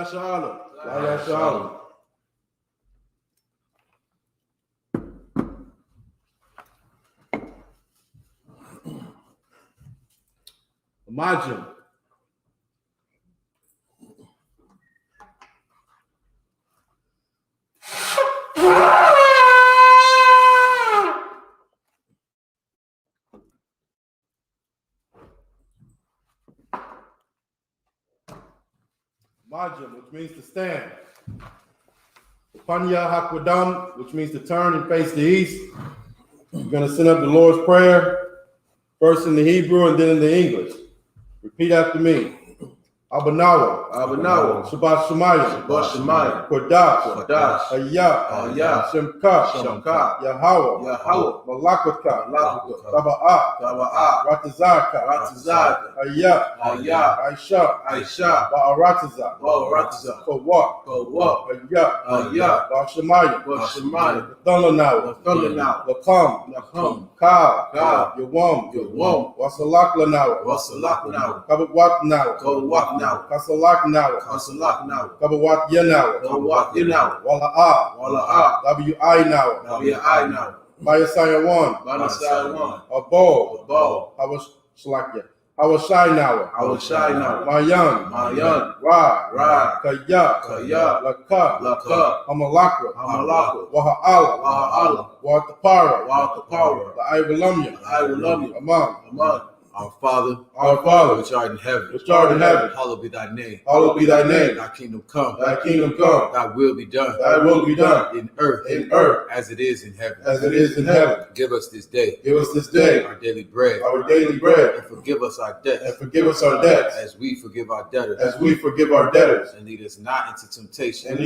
SHALAM. SHALAM. Imagine. Majim, which means to stand. Panya Hakwadam, which means to turn and face the east. You're going to send up the Lord's Prayer, first in the Hebrew and then in the English. Repeat after me. Abanawa, Shabbat Shemayim, Kodash, I.S.U.P.K, Shemka, Yahweh, Malakwaka, Sabbath, Ratazaka, I.S.U.P.K, Ba'arataza, Kowak, Shemayim, Thundernawa, Lakam, Ka, Yawam, Wasalak Kabawat now, Kasalak now, Kabawat now, Wala W.I. now, Bayasaya 1, Abo, I was shy now, my young, Ra, Kaya, Laka, Hamalakra, Waha'ala, Watapara, the I will love you, Amon. Our Father, which art in heaven, hallowed be thy name. Thy kingdom come. Thy will be done. In earth, as it is in heaven. Give us this day. Our daily bread. And forgive us our debts. As we forgive our debtors. And lead us not into temptation.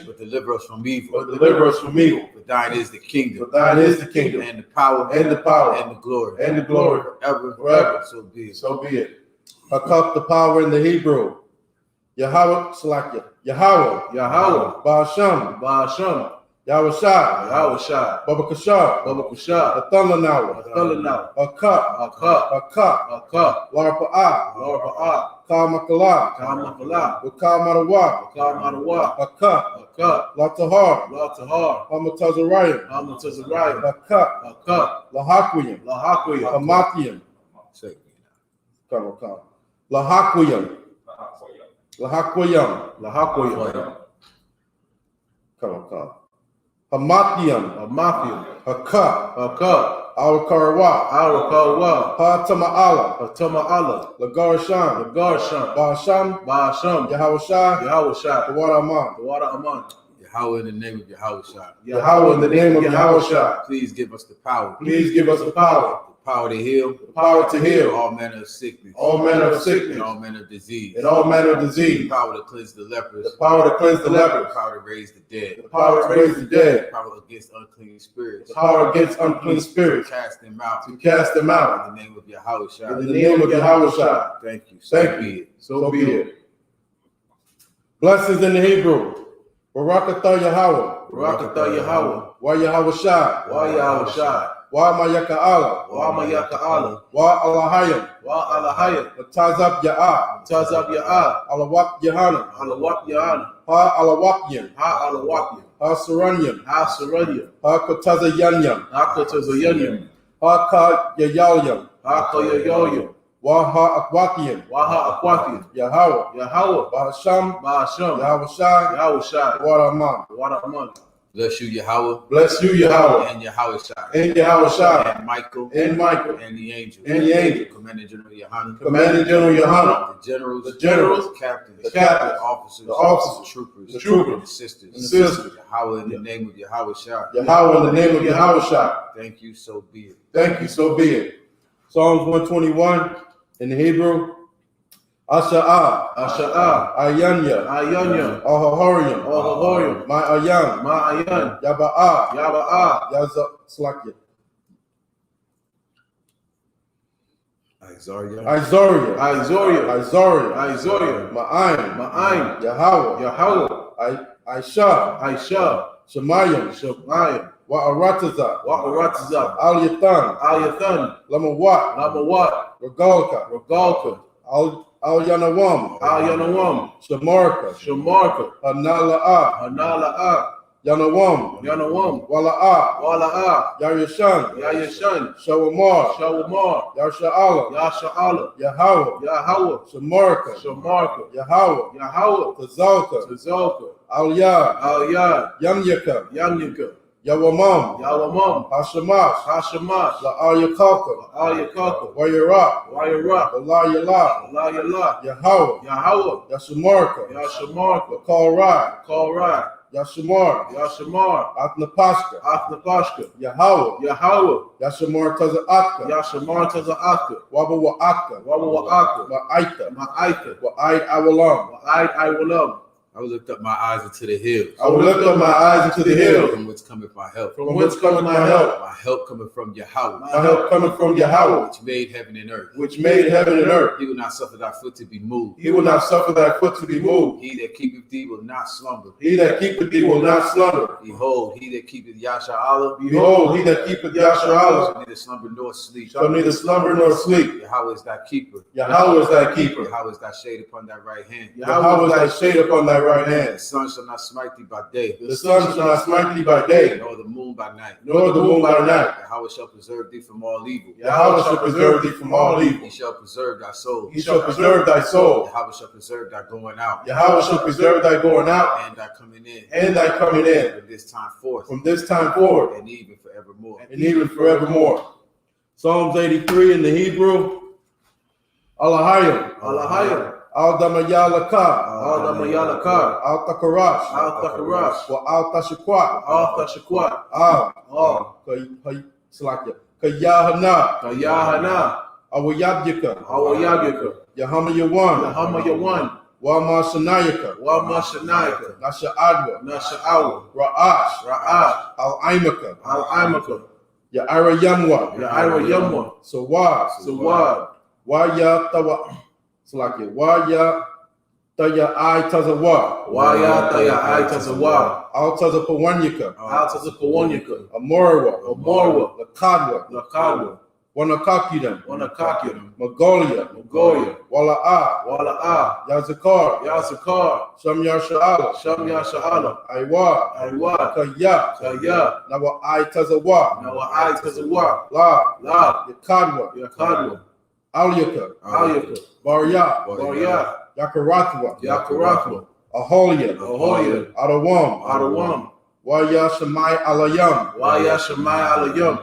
But deliver us from evil. For thine is the kingdom. And the power. And the glory. Forever. So be it. Hakap, the power in the Hebrew. Yahweh, Salakia. Yahweh. Ba'asham. Yahweh Shai. Baba Kashar. The Thundernawa. Hakap. Larpa'ah. Kamakala. Ukamarawa. Hakap. Latahar. Hamatazarayim. Hakap. Lahakwiyam. Hamatiyam. Come. Lahakwiyam. Come. Hamatiyam. Hakap. Our Karawa. Hatama'ala. Lagarasham. Ba'asham. Yahweh Shai. The water Aman. Yahweh in the name of Yahweh Shai. Yahweh in the name of Yahweh Shai. Please give us the power. The power to heal. All manner of sickness. And all manner of disease. The power to cleanse the lepers. The power to raise the dead. The power against unclean spirits. To cast them out. In the name of Yahweh Shai. Thank you. So be it. Blessings in the Hebrew. Barakatah Yahweh. Wa Yahweh Shai. Wa Mayaka'ala. Wa Alahayim. Tazab Ya'ah. Alawak Yahanna. Ha Alawakyan. Ha Saranyam. Ha Kotazayanyam. Ha Ka Yayalyam. Wa Ha'akwakiyan. Yahweh. Ba'asham. Yahweh Shai. Water Aman. Bless you, Yahweh. Bless you, Yahweh. And Yahweh Shai. And Yahweh Shai. And Michael. And Michael. And the angel. And the angel. Commanding General Yohanan. Commanding General Yohanan. The generals. The generals. The captains. The captains. The officers. The officers. The troopers. The troopers. The sisters. The sisters. Yahweh in the name of Yahweh Shai. Yahweh in the name of Yahweh Shai. Thank you, so be it. Thank you, so be it. Psalms 121 in the Hebrew. Asha'ah. Asha'ah. Ayanya. Ayanya. Ahahorium. Ahahorium. Ma'ayan. Ma'ayan. Yaba'ah. Yaba'ah. Slakia. Isaiah. Izoria. Izoria. Izoria. Izoria. Ma'ayin. Ma'ayin. Yahweh. Yahweh. Aisha. Aisha. Shemayim. Shemayim. Wa'arataza. Wa'aratazah. Al-Yatan. Al-Yathan. Lamawat. Lamawat. Regalka. Regalka. Al-Yanawam. Al-Yanawam. Shamarka. Shamarka. Hanala'ah. Hanala'ah. Yanawam. Yanawam. Wala'ah. Wala'ah. Yayashan. Yayashan. Shawamar. Shawamar. Yasha'ala. Yasha'ala. Yahweh. Yahweh. Shamarka. Shamarka. Yahweh. Yahweh. Tazalka. Tazalka. Al-Yad. Al-Yad. Yamyaka. Yamyaka. Yawamam. Yawamam. Hashamash. Hashamash. La'al-Yakalka. Al-Yakaka. Wayarak. Wayarah. Allah-Yalah. Allah-Yalah. Yahweh. Yahweh. Yashamarka. Yashamarka. Kalrai. Kalrai. Yashamar. Yashamar. Atnapashka. Athnapashka. Yahweh. Yahweh. Yashamar Taza'atka. Yashamar Taza'atka. Waba Wa'atka. Wawa'aka. Ma'aita. Ma'aita. Wa'ait Awalam. I will love. I will lift up my eyes into the hills. I will lift up my eyes into the hills. From whence cometh my help? From whence cometh my help? My help cometh from Yahweh. My help cometh from Yahweh, Which made heaven and earth. which made heaven and earth. He will not suffer thy foot to be moved. He will not suffer thy foot to be moved. He that keepeth thee will not slumber. He that keepeth thee will not slumber. Behold, he that keepeth Yasha'Allah Behold, he that keepeth Yashar'Allah shall neither slumber nor sleep. shall neither slumber nor sleep. Yahweh is thy keeper. Yahweh is thy keeper. Yahweh is thy shade upon thy right hand. Yahweh is thy shade upon thy right The hand. sun shall not smite thee by day, The sun shall not smite thee by day, nor the moon by night. nor the moon by night. Yahweh shall preserve thee from all evil. Yahweh shall preserve thee from all evil. He shall preserve thy soul. He shall preserve thy soul. Yahweh shall preserve thy going out Yahweh shall preserve thy going out and thy coming in and thy coming in from this time forth from this time forward and even forevermore. and even forevermore. Psalms 83 in the Hebrew. Alahayim. Alahayim. Al-Damayalaka. Al-Damayalaka. Al-Takarash. Al-Takarash. Wa al-Tashikwat. Al-Tashikwat. Kayahana. Yahana. Awayabyaka. Awayabyaka. Yahama Yawan. Yahama Yawan. Wama Shanayaka. Wama Shanayaka. Nasha Adwa. Nasha'awa. Ra'ash. Ra'ash. Al-Aimaka. Al-Imaka. Ya'ira Yamwa. Ya'ira Yamwa. Sawad. Sawad. Waya Tawa. Salaki. Waya Taya I Tazawa. Waya Taya I Tazawa. Al Tazapawanyaka. Al Tazapawanyaka. Amorwa. Amorwa. Lakadwa. Lakadwa. Wanakakidam. Wanakakidam. Magolia. Magolia. Wala'a. Wala'a. Yazakar. Yazakar. Shamyar Sha'ala. Shamya Sha'ala. Aiwa. Aywa. Kaya. Kaya. Nawa I Tazawa. Nawa I Tazawa. La. La. Yakadwa. Yakadwa. Alyaka. Alyaka. Barya. Barya. Yakaratwa. Yakaratwa. Aholia. Aholia. Adawam. Adawam. Waya Shamai Alayam. Waya Shamai Alayam.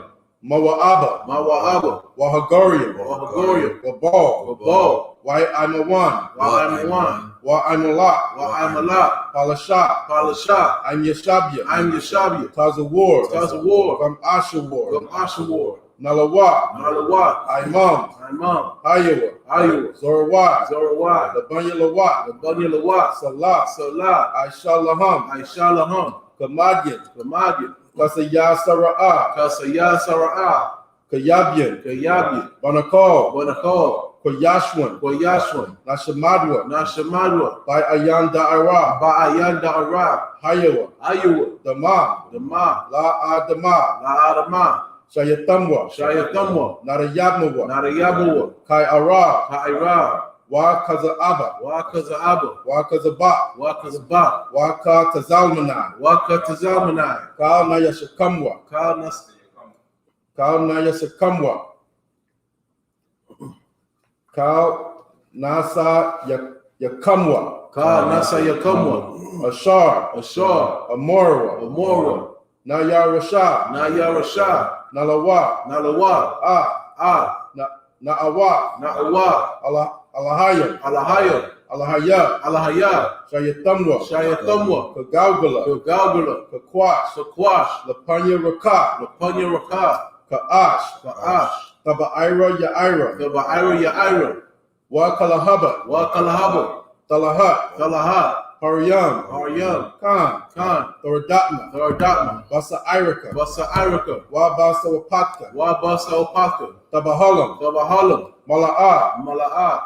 Mawa'aba. Mawa'aba. Wahagorium. Wahagorium. Wabal. Wabal. Wa'amawan. Wa'amawan. Wa'amalak. Wa'amalak. Palasha. Palasha. I'm Yeshabia. I'm Yeshabia. Tazawar. Tazawar. From Ashawar. From Ashawar. Nalawa. Nalawa. Imam. Imam. Iowa. Iowa. Zorawai. Zorawai. Labanya Lawat. Labanya Lawat. Salah. Salah. Aishalaham. Aishalaham. Kamadyan. Kamadyan. Kasaya Sara'a. Kasaya Sara'a. Kayabyan. Kayabyan. Banakal. Banakal. Koyashwan. Koyashwan. Nashamadwa. Nashamadwa. By Ayan Da'ara. Ba'ayan Da'ara. Hayawa. Iowa. Dama. Dama. La'adama. La'adama. Shayatamwa. Shayatamwa. Narayabmawa. Narayabawa. Kai Ara. Kaira. Wa Kazaaba. Waka Zaaba. Wa Kazaba. Waka Zaba. Wa Ka Tazalmanai. Waka Tazamanai. Kal Nayashakamwa. Kalnas. Kal Nayasakamwa. Kal Nasa Yakamwa, Ka Nasa Yakamwa, Ashar, Ashar, Amora, Amora, Nayar Rashad, Nayar Rashad, Nalawa, Nalawa, Ah, Na'awa, Na'awa, Alahayam, Alahaya, Alahaya, Alahaya, Shayatamwa, Shayatamwa, Kagalgala, Galgala, Kakwash, Sakwash, Lapanya Rakah, Lapanya Raka, Ka'ash, Ka'ash, Taba'ira Ya'ira, Taba'ira Ya'ira, Wa Kalahaba, Wa Kalahaba, Talahat, Talahat, Haryam, Haryam, Khan, Khan, Thoradatma, Thoradatma, Basa Irika, Basa Irika, Wa Basa Wapatka, Wa Basa Opaka, Tabahalam, Tabahalam, Mala'a, Mala'a,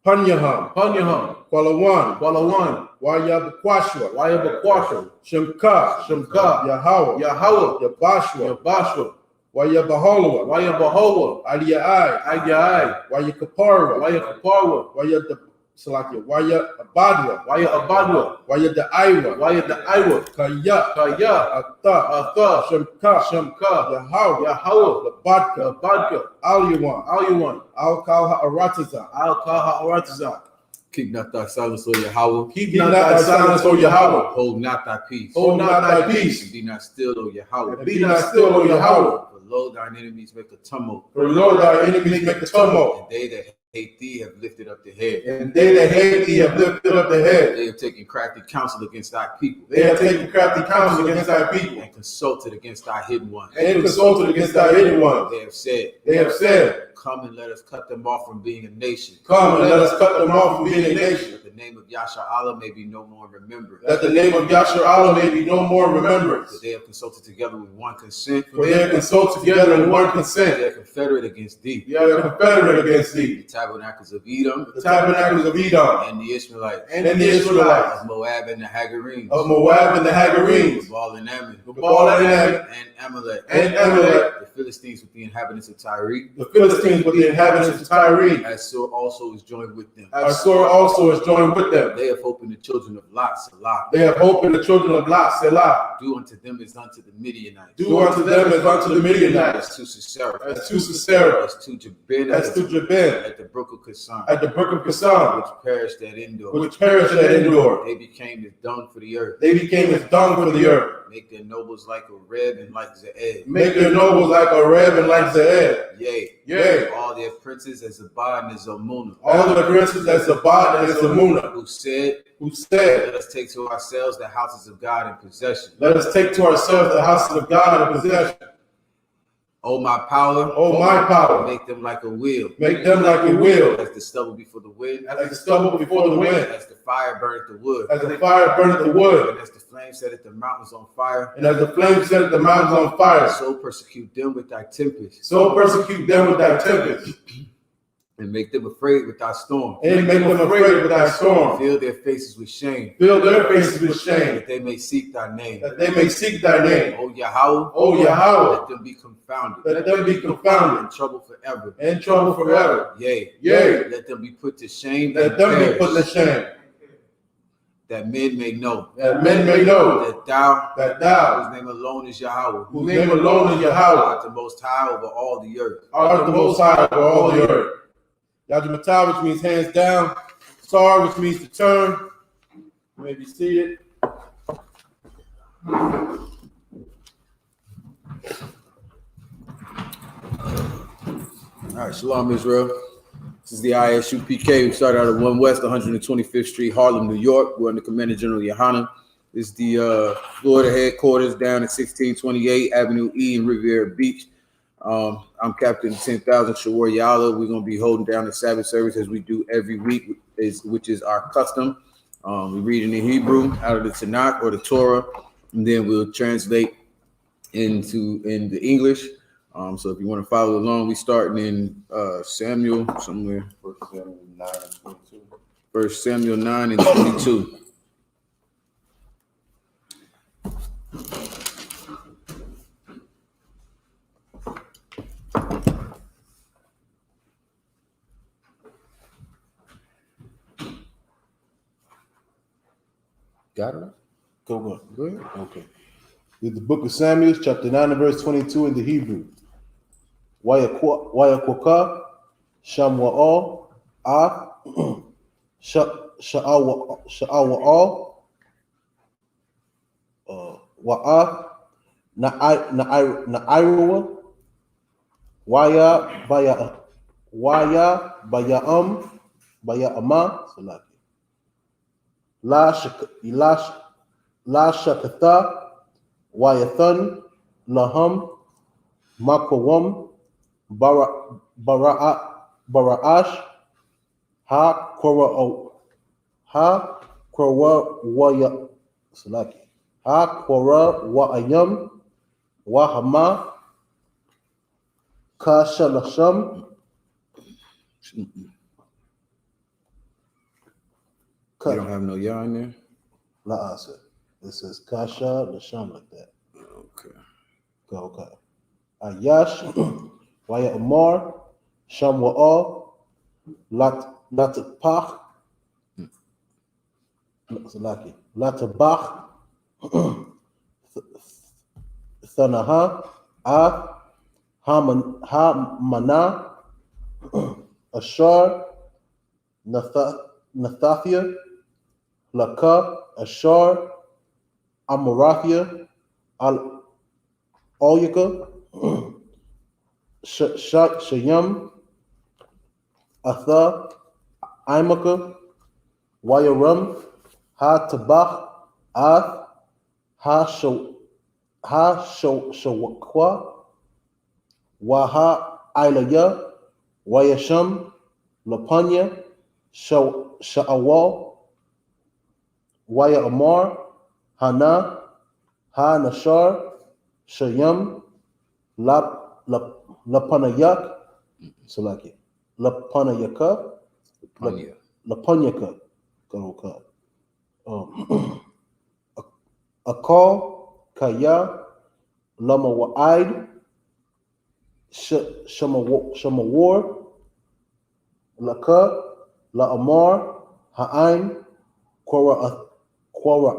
Panyaham, Panyaham, Kwalawan, Kwalawan, Wa Yabakwashwa, Wayabakwasha, Shemka, Shemka, Yahawa, Yahawah, Yabashwa, Yabashwa, Wa Yabaholwa, Wayabahowa, Aliyai, Ayai, Wa Yakaparwa, Wayakaparwa, Waya Abadwa, Wayabadwa, Waya Da'ira, Wayadaiwa, Kaya, Kaya, Atta, Atha, Shemka, Shemka, Yahawa, Yahawah, Labadka, Badka, Aliyawan, Aliwan, Al-Kal Ha'arataza, Al-Kaha Aratazak. Keep not thy silence, O Yahweh. Keep not thy silence, O Yahweh. Hold not thy peace. Hold not thy And peace. be not still, O Yahweh. And be not still, O Yahweh. For lo, thine enemies make a tumult. For Lord thy enemies make a tumult, And they that hate thee have lifted up the head. and they that hate thee have lifted up the head. They have taken crafty counsel against thy people. They have taken crafty counsel against thy people, And consulted against thy hidden ones. and consulted against thy hidden ones. They have said, They have said, come and let us cut them off from being a nation. come and let us cut them off from being a nation, That the name of Yashar'Allah may be no more remembered. that the name of Yashar'Allah may be no more remembrance. For they have consulted together with one consent. For they have consulted together in one They consent. are confederate against thee. They are confederate against The thee. tabernacles of Edom The tabernacles of Edom, and the Ishmaelites, and the Israelites, of Moab and the Hagarenes, of Moab and the Hagarenes, Gebal and Ammon, Gebal and Ammon, and Amalek, and Amalek, the Philistines with the inhabitants of Tyre, the Philistines with the inhabitants of Tyre. As also is joined with them. Assur also is joined with them. They have hope in the children of Lot, Salah. They have hope in the children of Lot, Selah. Do unto them as unto the Midianites. Do unto them as unto the Midianites, As to Sisera, as to Sisera, as to Jabin, as to Jabin, at the brook of Kasan, at the brook of Kasan, which perished at Endor. which perished at Endor. They became as dung for the earth. They became as dung for the earth. Make their nobles like a Reb and like Ze'ed. Make their nobles like a Reb and like Ze'ed. Yea, Yea, all their princes as Abad and as Zalmunna, all the princes as Sabbath and as Amunah, who said, who said, let us take to ourselves the houses of God in possession. let us take to ourselves the houses of God in possession. O my power, O my power, make them like a wheel, make them like a wheel, as the stubble before the wind, as the stubble before the wind, as the fire burneth the wood, as the fire burneth the wood, and as the flame setteth the mountains on fire. and as the flame set the mountains on fire. So persecute them with thy tempest, So persecute them with thy tempest, and make them afraid with thy storm. and make them afraid with thy storm. Fill their faces with shame, Fill their faces with shame, that they may seek thy name. that they may seek thy name. O Yahweh, O Yahweh, let them be confounded, let them be confounded, in trouble forever. in trouble forever. Yea, Yea, let them be put to shame, let and them be perish, put to shame, that men may know that men may know that thou, that thou, whose name alone is Yahweh, whose name alone is Yahweh, art the most high over all the earth. art the most high over all the earth. Yajamatah, which means hands down. Sar, which means to turn. You may be seated. All right, Shalom, Israel. This is the I.S.U.P.K. We started out at 1 West, 125th Street, Harlem, New York. We're under Commander General YAHANNA. This is the Florida headquarters down at 1628 Avenue E in Riviera Beach. I'm Captain 10,000 Shawar Yala. We're going to be holding down the Sabbath service as we do every week, which is our custom. We read in the Hebrew out of the Tanakh or the Torah, and then we'll translate in the English. So if you want to follow along, we starting in Samuel somewhere. 1 Samuel 9 and 22. Got it? Go Good. Okay. This is the book of Samuel, chapter 9 and verse 22 in the Hebrew. YAHANNA, Shamwa'al, Sha'awa'al, Wa'a, Na'irawa, Waya, Baya'am, Baya'ama, Salaki. La Shakatha, Wayathan, Laham, Makawam, Bara'ash, Ha Kora Waya Salaki. Ha Kora Wa'ayam, Wahama, Kashalasham, You don't have no yah in there? La'asa. It says Kasha Lasham like that. Okay. Okay. Ayash, Waya Amar, Sham Wa'al, Latapach, Salaki. Latabach, Thanaha, Hamana, Ashar, Nathathia, Laka, Ashar, Amarathia, Alyaka, Shayam, Atha, Imaka, Wayaram, Ha Tabach, Ath, Shawakwa, Waha Ilaya, Wayasham, Lapanya, Sha'awal, Waya Amar, Hana, Ha Nashar, Shayam, Lapanayak, Salaki, Lapanayaka, Panya. Lapanyaka, Garuka. Akal, Kaya, Lama Wa'id, Shamawar, Laka, La Amar, Ha'ain, Quara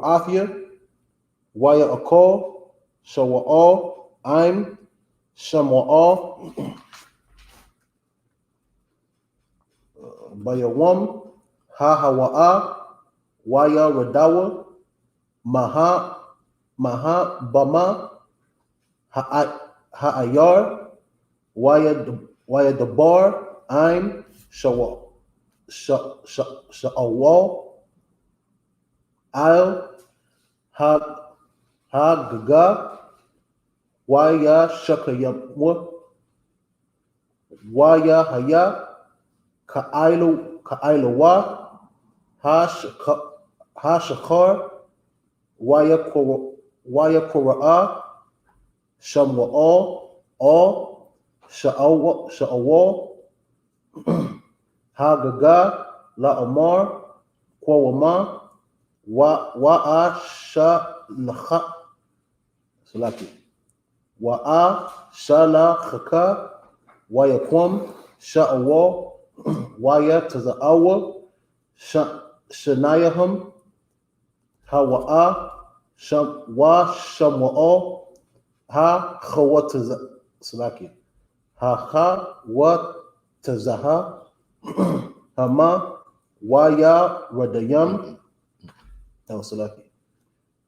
Athia, Waya Akal, Shawa'al, Aim, Shamwa'al, Bayawam, Hahawa'a, Waya Radawa, Maha Bama, Ha'ayar, Waya Dabar, Aim, Sha'awal, Al, Gaga, Waya Shakayamwa, Waya Haya, Ka'ailawa, Hashakar, Waya Kora'a, Shamwa'al, All, Sha'awal, Hagaga, La'amar, Kwawama, Wa'a Shalakha, Salaki, Wa'a Shalachaka, Wayakwam, Sha'awal, Waya Taza'awa, Shanayaham, Hawa'a, Shamwa'al, Ha Khawataza, Salaki, Ha Watazaha, Hama, Waya Radayam, Salaki,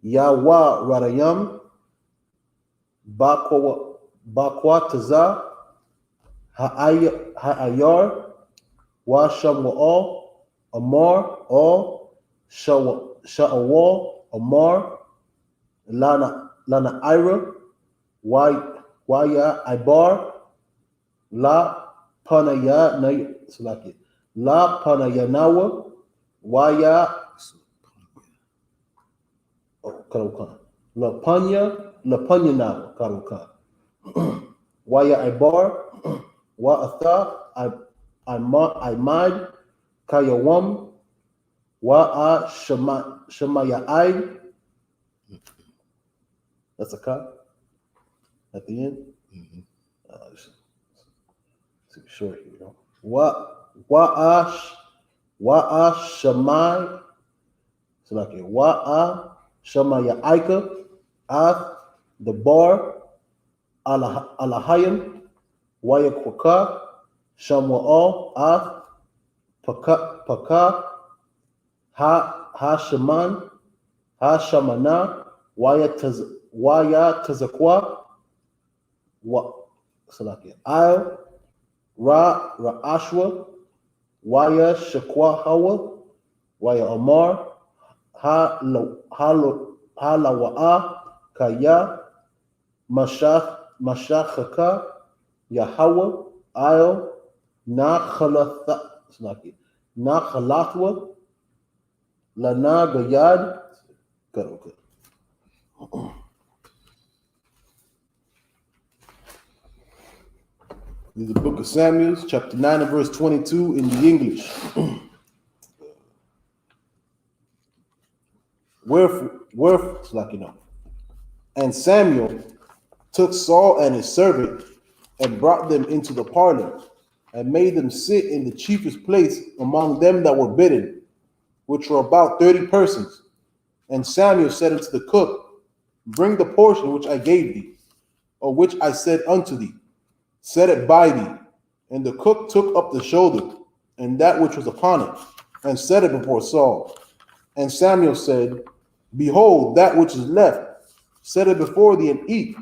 Yawa Radayam, Bakwa Taza, Ha'ayar, Wa Shamwa'al, Amar, All, Sha'awal, Amar, Lana Ira, Waya Ibar, La Panaya Salaki, La Panayanawa, Waya Karukan, La Panyanawa, Karukan, Waya Ibar, Wa Atha, Imad, Kayawam, Wa'a Shemaya'ai. That's a cut at the end. It's short here, you know. Wa'a Shamai. So like Wa'a Shemaya'aika. Ath the bar Alahayim. Waya Kwaka. Shamwa'al. Ath Paka Hashaman, Hashamana, Wayatazakwa, Al, Ra'ashwa, Waya Shakwahawa, Waya Omar, Halawa'a, Kaya, Mashachaka, Yahweh, Al, Nachalathwa, Lana Gayad. Good, okay. This is the book of Samuel, chapter 9 and verse 22 in the English. And Samuel took Saul and his servant and brought them into the parlor and made them sit in the chiefest place among them that were bidden, which were about 30 persons. And Samuel said unto the cook, bring the portion which I gave thee, or which I said unto thee, set it by thee. And the cook took up the shoulder and that which was upon it, and set it before Saul. And Samuel said, behold, that which is left, set it before thee and eat.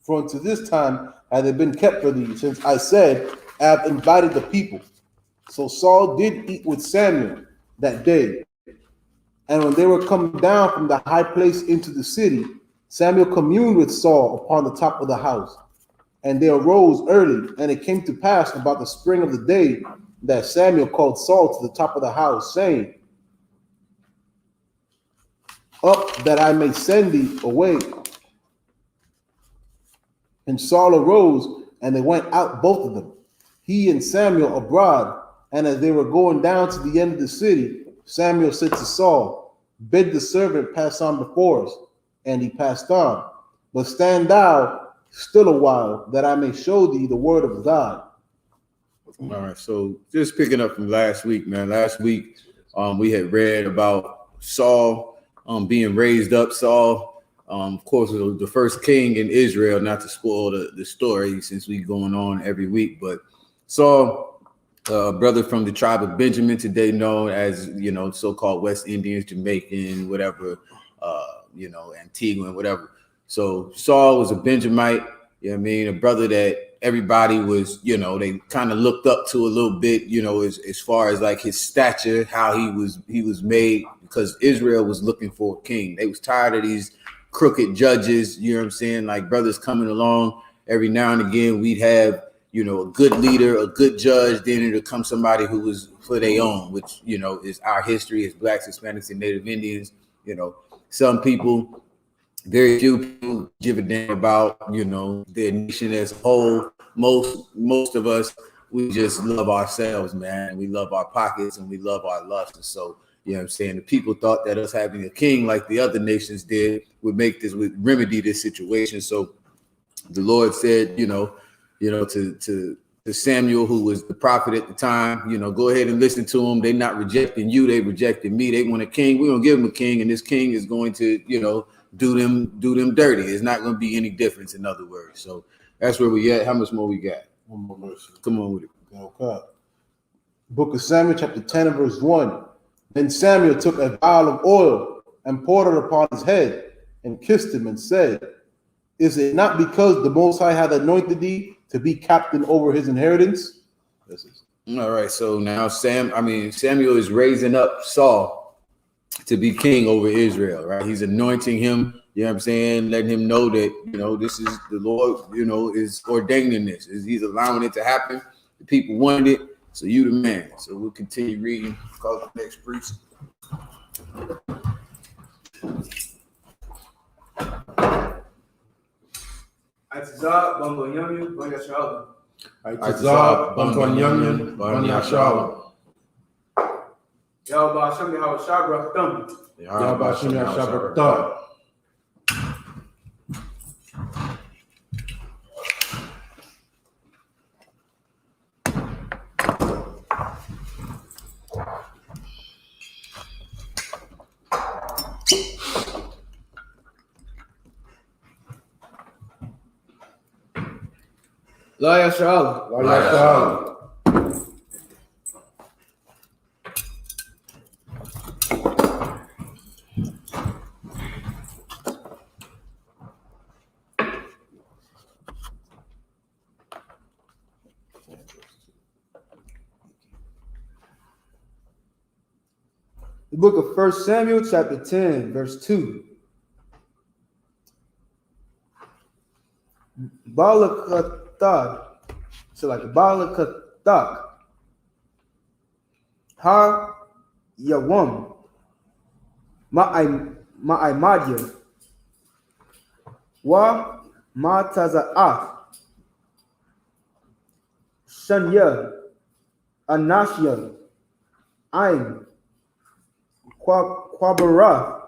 For unto this time hath it been kept for thee, since I said, I have invited the people. So Saul did eat with Samuel that day. And when they were come down from the high place into the city, Samuel communed with Saul upon the top of the house. And they arose early, and it came to pass about the spring of the day that Samuel called Saul to the top of the house, saying, up that I may send thee away. And Saul arose, and they went out both of them, he and Samuel abroad. And as they were going down to the end of the city, Samuel said to Saul, bid the servant pass on before us. And he passed on. But stand thou still a while, that I may show thee the word of God. All right, so just picking up from last week, man. Last week, we had read about Saul being raised up. Saul, of course, was the first king in Israel. Not to spoil the story, since we going on every week, but Saul, brother from the tribe of Benjamin, today known as, so-called West Indians, Jamaican, whatever, Antiguan, whatever. So Saul was a Benjamite, a brother that everybody was, they kind of looked up to a little bit, as far as like his stature, how he was made, because Israel was looking for a king. They was tired of these crooked judges, like brothers coming along. Every now and again, we'd have, a good leader, a good judge, then it'll come somebody who was for their own, which, is our history as Blacks, Hispanics, and Native Indians. Some people, very few people give a damn about, their nation as a whole. Most of us, we just love ourselves, man. We love our pockets and we love our lust. And so, the people thought that us having a king like the other nations did would remedy this situation. So the Lord said, to Samuel, who was the prophet at the time, go ahead and listen to them. They're not rejecting you. They rejected me. They want a king. We're going to give them a king. And this king is going to, do them dirty. It's not going to be any difference, in other words. So that's where we at. How much more we got? One more verse. Come on with it. Okay. Book of Samuel, chapter 10 and verse 1. Then Samuel took a vial of oil and poured it upon his head and kissed him and said, is it not because the Most High hath anointed thee to be captain over his inheritance? All right. So now Samuel is raising up Saul to be king over Israel, right? He's anointing him, letting him know that, this is the Lord, is ordaining this. He's allowing it to happen. The people wanted it, so you the man. So we'll continue reading. Call the next priest. Isupk, Bantuan Yamyu, Banya Shalom. Isupk, Bantuan Yamyu, Banya Shalom. Yahweh Hashem Yahweh Shabrak Thumb. Yahweh Hashem Yahweh Shabbat Thumb. Laya Shalom. The book of 1 Samuel, chapter 10, verse 2. Balakathad. So like Balakathak. Ha Yawam. Ma'aimadya. Wa Mataza'ath. Shanya. Anashya. Ain. Quabarath.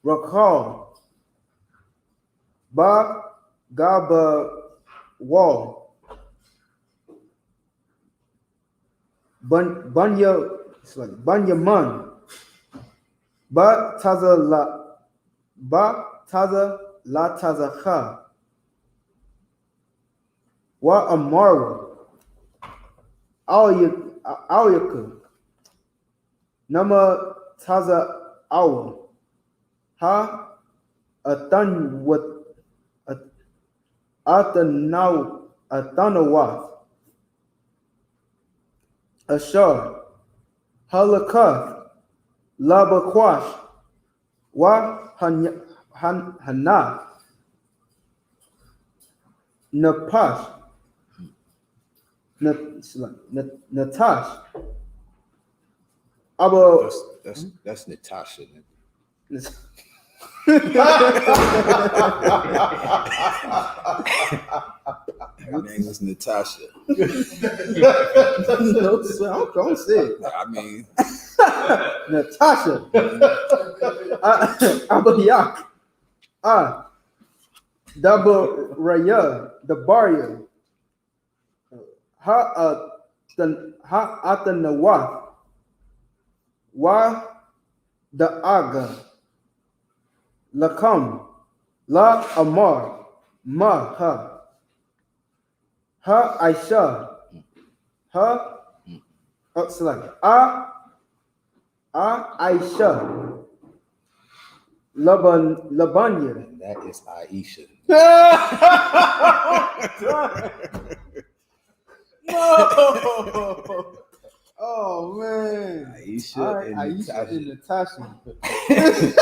Rakal. Ba Gaba Wall. Bunya, it's like Bunyaman. Ba Taza La Tazacha. Wa Amara. Awyaka. Nama Taza Awa. Ha Athan what Athanawath. Ashar. Halakath. Labakwash. Wa Hana. Napash. Natash. Abba. That's Natasha. Her name was Natasha. No, don't say it. I mean, Natasha. Abayak. Double Raya. The Barya. Ha Atanawath. Wa the Aga. Lakam. La Amar. Ma Ha. Ha Aisha. Ha. Oh, it's like Aisha. Labanya. and that is Aisha. No. Oh man. Aisha and Aisha Natasha. and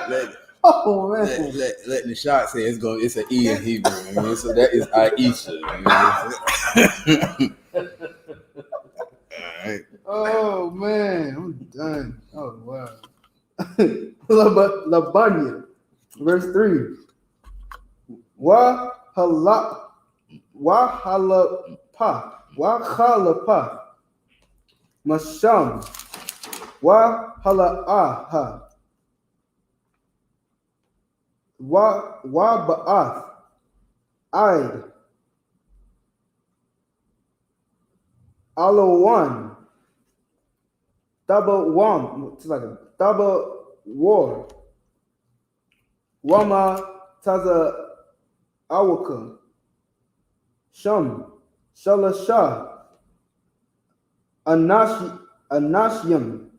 Natasha. Oh man. Let the shot say it's an E in Hebrew. I mean, so that is Aisha. All right. Oh man, I'm done. Oh wow. Labanya, verse 3. Wa halapa. Masham. Wa halaaha. Wa ba'ath. Aid. Alawan. Double one. It's like a double war. Wama Taza Awaka. Sham. Shalasha. Anashyam.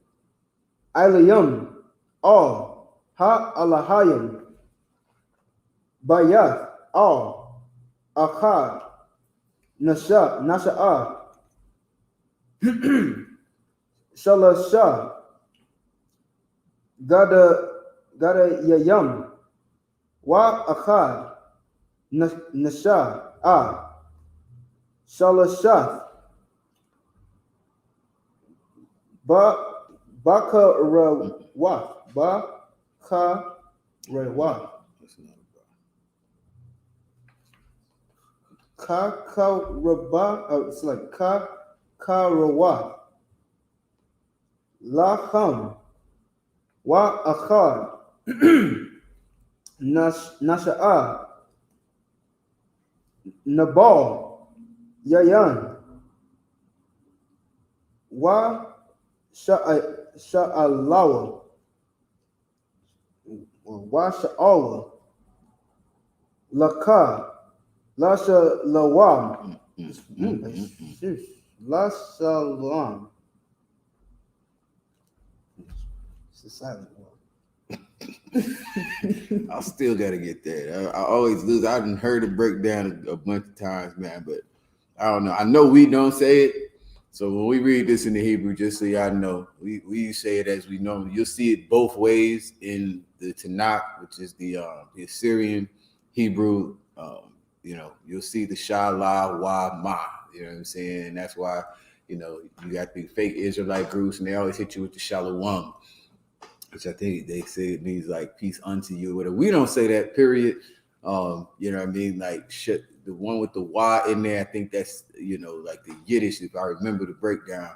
Ilayam. All. Ha Alahayam. Bayath. All. Akad. Nasha'a. Shalasha. Gada Yayam. Wa Akad. Nasha. Shalashath. Baka Rawah. Baka Rawah. Kakaraba. It's like Karawa. Lacham. Wa Akad. Nasha'a. Nabal. Yayan. Wa Sha'alawa. Wa Sha'awa. Laka. Lasha Lawam. Lashalam. It's a silent one. I still gotta get that. I always lose. I haven't heard it break down a bunch of times, man, but I don't know. I know we don't say it, So when we read this in the Hebrew, just so y'all know, we say it as we normally. You'll see it both ways in the Tanakh, which is the Assyrian Hebrew. You'll see the Shala Wa Ma. You know what I'm saying? And that's why you got the fake Israelite groups, and they always hit you with the Shalom, which I think they say it means like peace unto you. Whatever. We don't say that. Period. You know what I mean? Like shit. The one with the Y in there, I think that's like the Yiddish. If I remember the breakdown,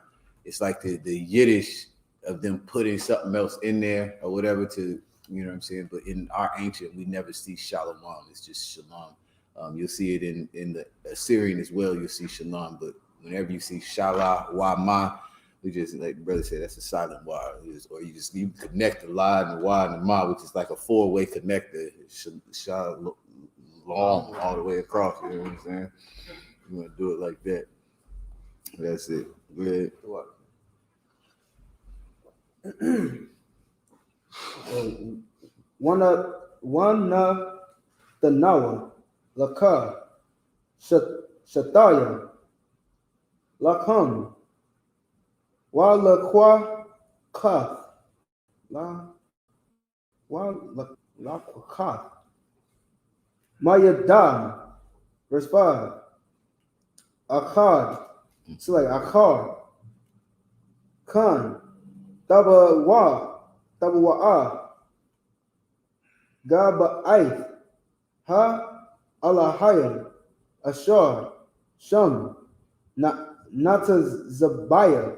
it's like the Yiddish of them putting something else in there or whatever to what I'm saying. But in our ancient, we never see Shalom. It's just Shalom. You'll see it in the Assyrian as well. You'll see Shalom, but whenever you see Shala Wa Ma, we just like the brother said, that's a silent Y. Or you connect the La and the Y and the Ma, which is like a four-way connector. Shalom. Long all the way across, you know what I'm saying? You want to do it like that. That's it. Good. One the Nawa, Laka, Shataya, Lakam, Wa Lakwa Kath, La Kath. Mayadam, verse 5. Akkad, it's like Akkad. Khan, Tabawa, Gaba'aith, Ha, Alahayim, Ashar, Sham, Natazabaya,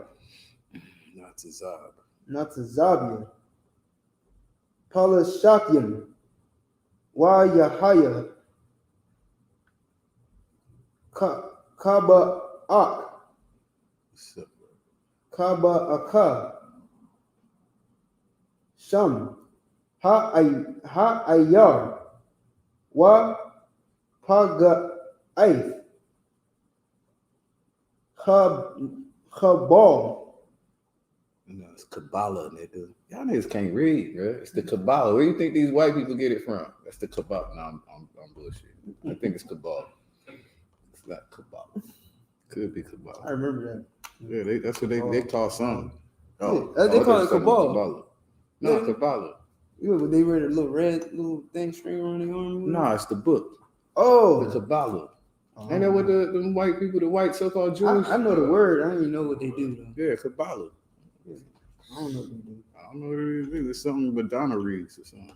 Natazabia, Palashatyam, YAHANNA, Kaba'aka, Sham, Ha'ayar, Wa Paga'aith, Chabal. No, it's Kabbalah, nigga. Y'all niggas can't read, bro. It's the Kabbalah. Where do you think these white people get it from? That's the Kabbalah. No, I'm bullshit. I think it's Kabbalah. It's not Kabbalah. Could be Kabbalah. I remember that. Yeah, that's what they call something. They call it Kabbalah. No, Kabbalah. Yeah, but they wear the little red little thing string around their arm. No, it's the book. Oh, The Kabbalah. Ain't that what the white people, the white so-called Jews? I know the word. I don't even know what they do though. Yeah, Kabbalah. I don't know what they do. I don't know what it is. It's something Madonna reads or something.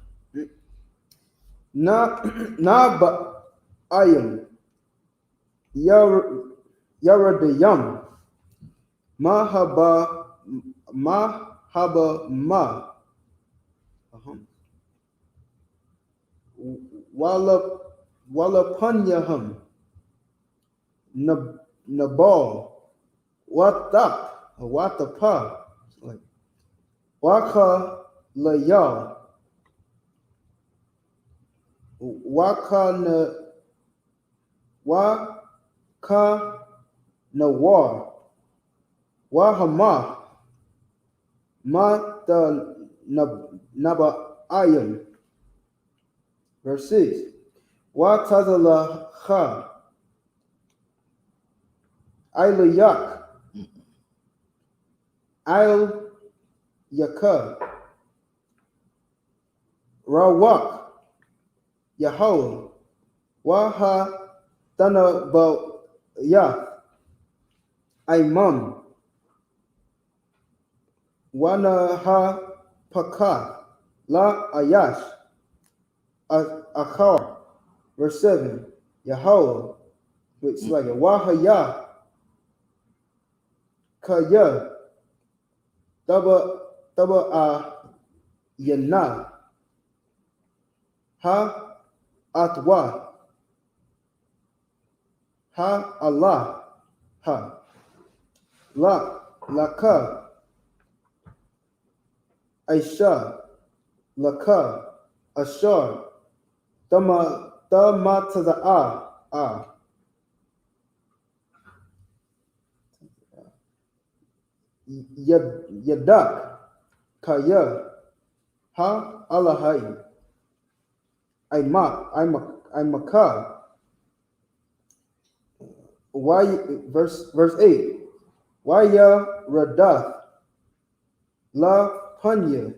But I am Yaradayam Mahaba Ma Walapanyaham Nabal Watapa like Waka Laya Waka Nawar Wahama Mata Nabaayam. Verse 6. Watazala Kha Ailayak Ail Yaka Rawak Yahweh Waha Tanaba Yath Imam Wanaha Paka La Ayash Akhar. Verse 7. Yahweh, which is like a Wahaya Kaya Taba Yana Ha Atwa Ha Allah Ha La Laka Aisha Laka Ashar Tamataza Yadak Kaya Ha Alahai I'm a car. Why verse 8. Radath, La Panya,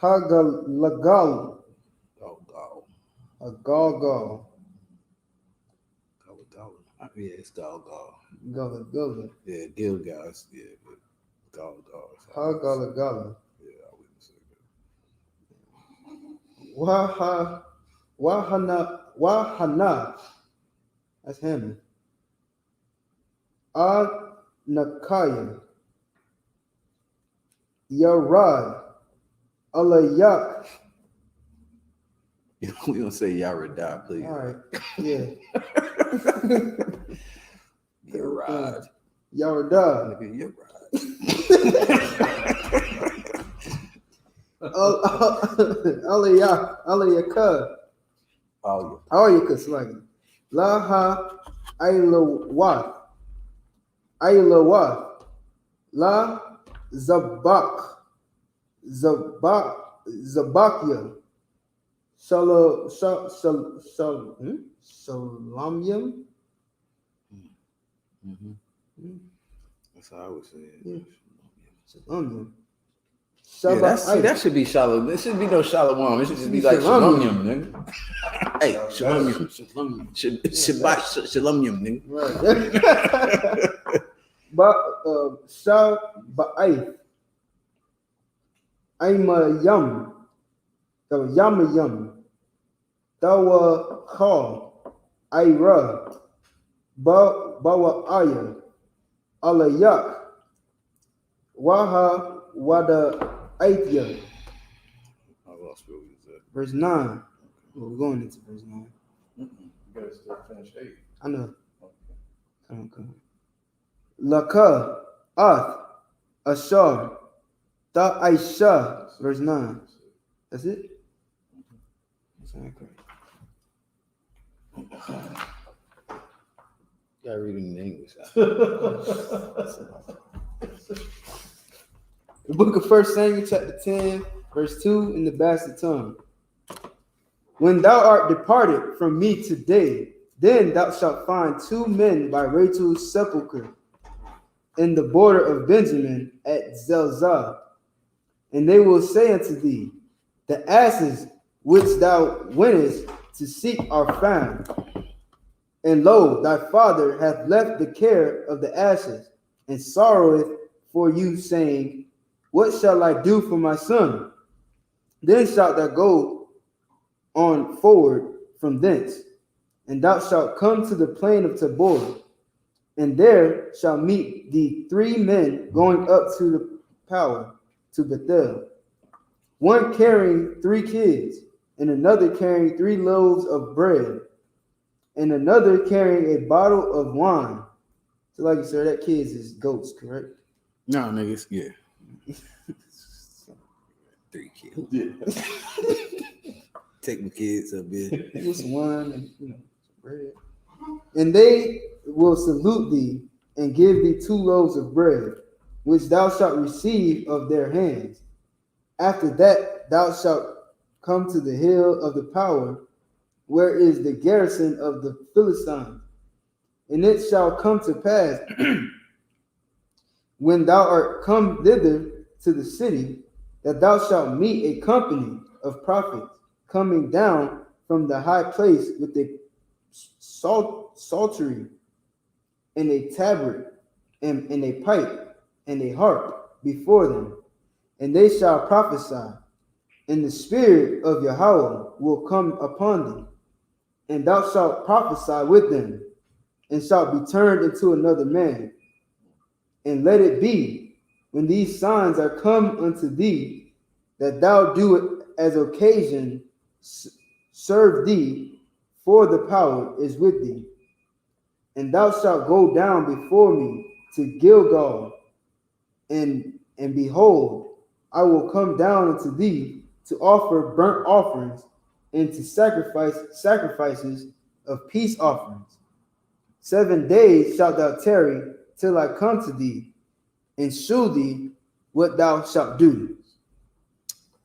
Hagalagal, Agalgal, Yeah, it's Galgal. Gullah, Yeah, Gilgal. Yeah, but Galgal. Hagalagala, Yeah, I wouldn't say that. Wahanna, that's Hammond. Nakaya, Yarad, Alayak. We don't say Yarada, please. All right, yeah. Yarad. Yarada, Nigga, Alayaka, Oh, Alayaka, like Laha, Ailawath, La Zabak, Zabakia, Shalamium. That's how I would say it. Yeah. Shalamium. Yeah, that should be Shalom. There shouldn't be no Shalom. It should just be like Shalom, nigga. Hey, Shalom. Shalom, nigga. Right. But Shabbath, Aymayam, Yamayam, Dawa Kha, Ira, Bawa Alayak, Waha Wada Aithya. I lost what we said. Verse 9. Well, we're going into verse 9. You gotta still finish 8. I know. Come on. Laka, Ath, Ashar, Aisha. Verse 9. That's it? That's correct. You gotta read it in English. The book of 1 Samuel, chapter 10, verse 2, in the bastard tongue. When thou art departed from me today, then thou shalt find 2 men by Rachel's sepulchre in the border of Benjamin at Zelzah. And they will say unto thee, the asses which thou wentest to seek are found. And lo, thy father hath left the care of the asses, and sorroweth for you, saying, what shall I do for my son? Then shalt thou go on forward from thence, and thou shalt come to the plain of Tabor, and there shall meet thee 3 men going up to the power, to Bethel, one carrying 3 kids, and another carrying 3 loaves of bread, and another carrying a bottle of wine. So like you said, that kids is goats, correct? No, niggas, yeah. 3 kids. Yeah. Take my kids up there. Just wine and some bread. And they will salute thee and give thee 2 loaves of bread, which thou shalt receive of their hands. After that thou shalt come to the hill of the power, where is the garrison of the Philistines. And it shall come to pass, when thou art come thither to the city, that thou shalt meet a company of prophets coming down from the high place with a psaltery and a tabret and a pipe and a harp before them, and they shall prophesy. And the spirit of Yahweh will come upon thee, and thou shalt prophesy with them, and shalt be turned into another man. And let it be, when these signs are come unto thee, that thou do it as occasion serve thee, for the power is with thee. And thou shalt go down before me to Gilgal, and behold, I will come down unto thee to offer burnt offerings and to sacrifices of peace offerings. 7 days shalt thou tarry till I come to thee, and shew thee what thou shalt do.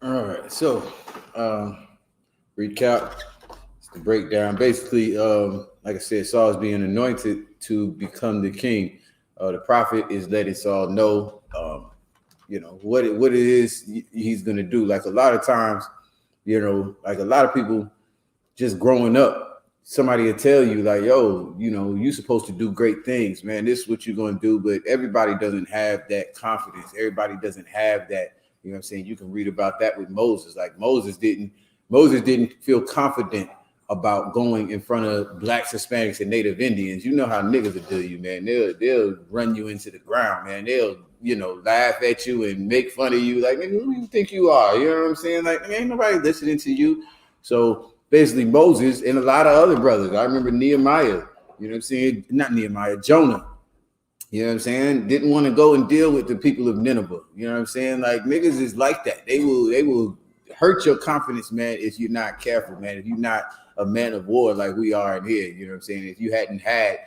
All right, so recap, it's the breakdown. Basically, like I said, Saul's being anointed to become the king. The prophet is letting Saul know, what it is he's going to do. Like a lot of times, like a lot of people just growing up, somebody will tell you like, yo, you're supposed to do great things, man. This is what you're going to do. But everybody doesn't have that confidence. Everybody doesn't have that. You know what I'm saying? You can read about that with Moses. Like Moses didn't feel confident about going in front of blacks, Hispanics, and Native Indians. You know how niggas will do you, man. They'll run you into the ground, man. They'll, laugh at you and make fun of you. Like, nigga, who do you think you are? You know what I'm saying? Like, ain't nobody listening to you. So basically Moses and a lot of other brothers. I remember Nehemiah, you know what I'm saying? Not Nehemiah, Jonah. You know what I'm saying? Didn't want to go and deal with the people of Nineveh. You know what I'm saying? Like niggas is like that. They will hurt your confidence, man, if you're not careful, man. If you're not a man of war like we are in here, you know what I'm saying? If you hadn't had,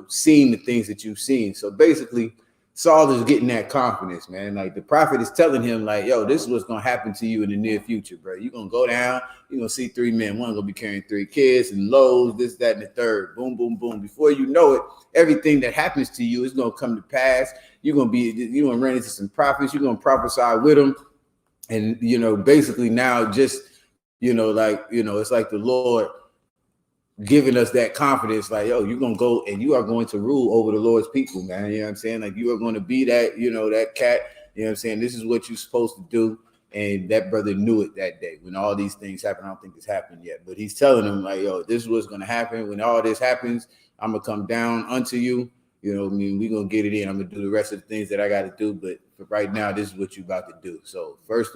seen the things that you've seen. So basically, Saul is getting that confidence, man. Like the prophet is telling him, like, yo, this is what's gonna happen to you in the near future, bro. You're gonna go down, you're gonna see 3 men, one gonna be carrying 3 kids and loads, this, that, and the third. Boom, boom, boom. Before you know it, everything that happens to you is gonna come to pass. You're gonna run into some prophets, you're gonna prophesy with them. And basically now just it's like the Lord giving us that confidence, like, yo, you're gonna go and you are going to rule over the Lord's people, man. You know what I'm saying? Like you are going to be that, that cat, you know what I'm saying? This is what you're supposed to do. And that brother knew it that day when all these things happen. I don't think it's happened yet, but he's telling them, like, yo, this is what's gonna happen. When all this happens, I'm gonna come down unto you. You know what I mean? We're gonna get it in. I'm gonna do the rest of the things that I gotta do, but for right now, this is what you're about to do. So first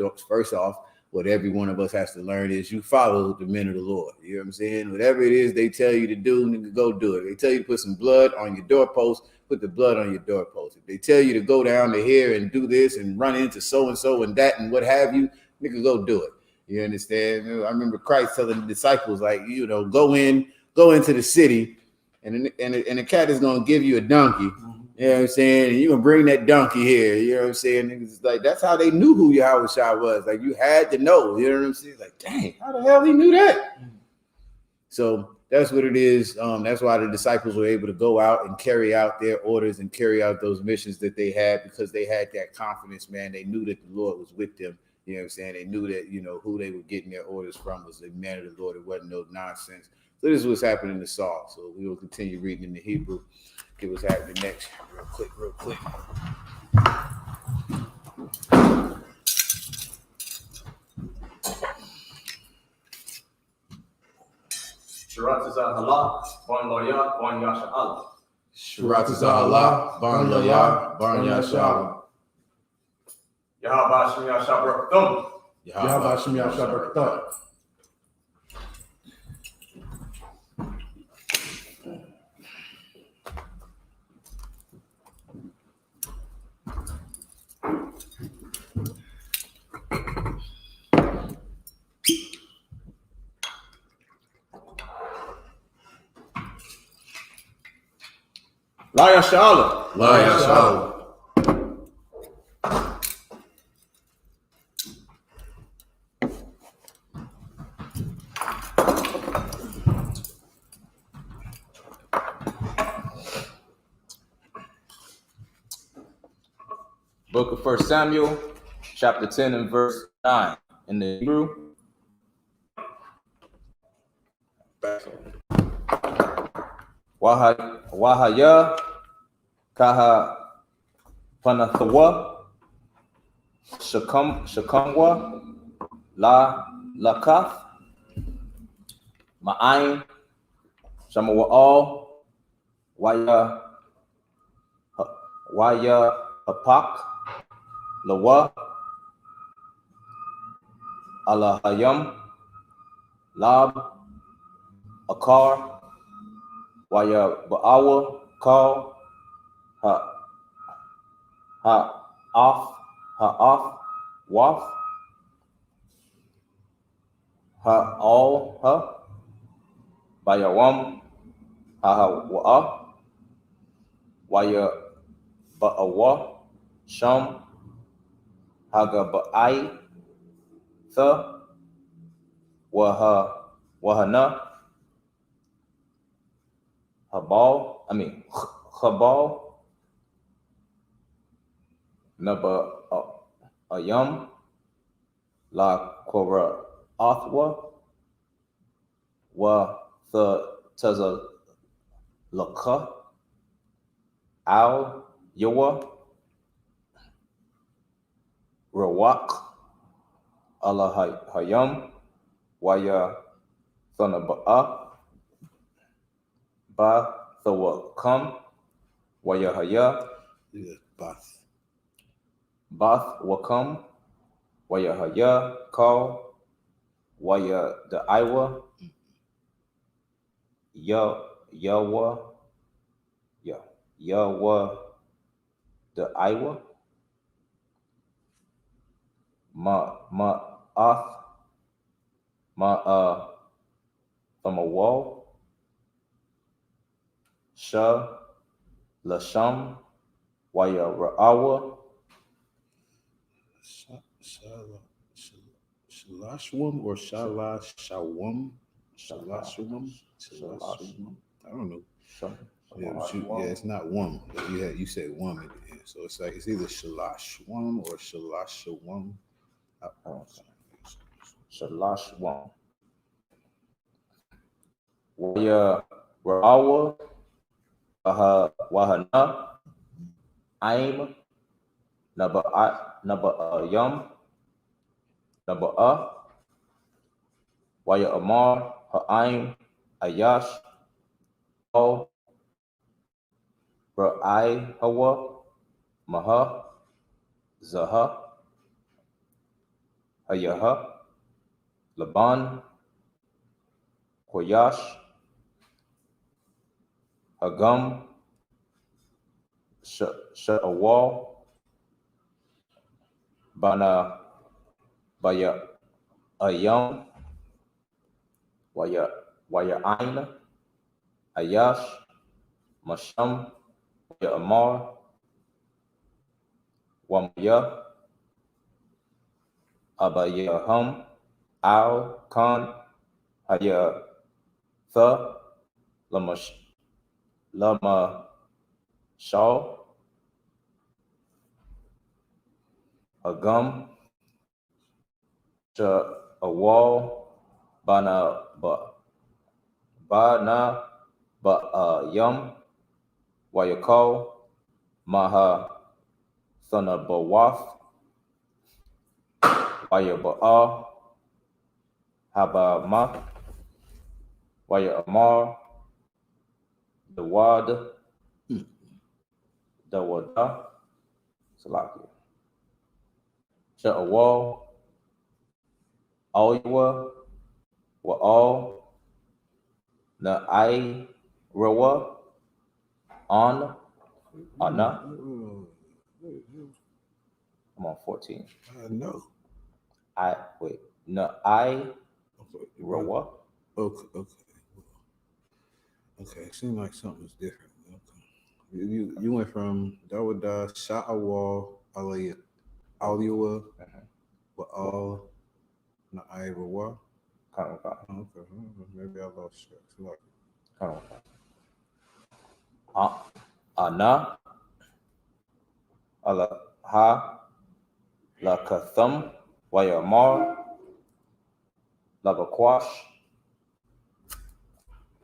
off, what every one of us has to learn is you follow the men of the Lord. You know what I'm saying? Whatever it is they tell you to do, nigga, go do it. They tell you to put some blood on your doorpost, put the blood on your doorpost. If they tell you to go down to here and do this and run into so-and-so and that and what have you, nigga, go do it. You understand? I remember Christ telling the disciples, like, go into the city and the cat is going to give you a donkey. You know what I'm saying? And you're going to bring that donkey here. You know what I'm saying? It's like, that's how they knew who YAHANNA was. Like, you had to know. You know what I'm saying? Like, dang, how the hell he knew that? So that's what it is. That's why the disciples were able to go out and carry out their orders and carry out those missions that they had, because they had that confidence, man. They knew that the Lord was with them. You know what I'm saying? They knew that, who they were getting their orders from was the man of the Lord. It wasn't no nonsense. So this is what's happening to Saul. So we will continue reading in the Hebrew. Get what's happening next real quick. Sharat Zahala, Bon Loya, Bon Yasha'al. Sharat Zahala, Bon Loya, Bon Yasha'al. Yahaba Shim Yashabraktum. Yahweh Hashem Yashabrakta. La Yasha'al. La Yasha'al. Book of 1 Samuel, chapter 10 and verse 9 in the Hebrew. Wahaya kaha panathawa shakamwa la lakath ma'ain shamawa'al waya hapak lawa alahayam lab akar waya ba'awa call ha off waf ha all ha bayawam ha wa'a waya ba'awa sham haga ba'ai the wahana Habal Naba Ayam La Kora Athwa Wa the Taza Laka Al Yawa Rawak Allah Hayam Waya Thanaba'a Ba Thawakam Waya Haya Yeah, Bath. Bath Wakam Waya Haya Call Waya the Iwa Yawa Yawa the Iwa Ma'ath from a wall Sha Lasham Waya Ra'awa Shalashwam or Shalashawam? Shalashwam? Shalashwam? I don't know. Yeah, but it's not one. You said one at the end. So it's like it's either Shalashwam or Shalashawam. Shalashwam Waya Ra'awa Wahanna Aim Naba Yum Naba Waya Amar Ha'aim Ayash Al Ra'ai Hawa Maha Zaha Hayaha Laban Koyash Hagam Sha'awal Bana Baya Ayam Waya Ain Ayash Masham Waya Amar Wamaya Abayaham Al Khan Haya Tha Lama Shaw Hagam Sha'awal Bana Yum Wayakal Maha Thanabawath Wayaba'a Habama Waya Amar Dawad Dawada Salakia Sha'awal Alwa Wa'al Na'ai Rawa On Ana. I'm on 14. I know. Na'ai Rawa. Okay. It seems like something's different. Okay. You went from Dawada Sha'awal Aliwa Wa'al Na'ai Rawa. Okay. Maybe I lost track. Ana Alaha Lakatham Wayamar Labakwash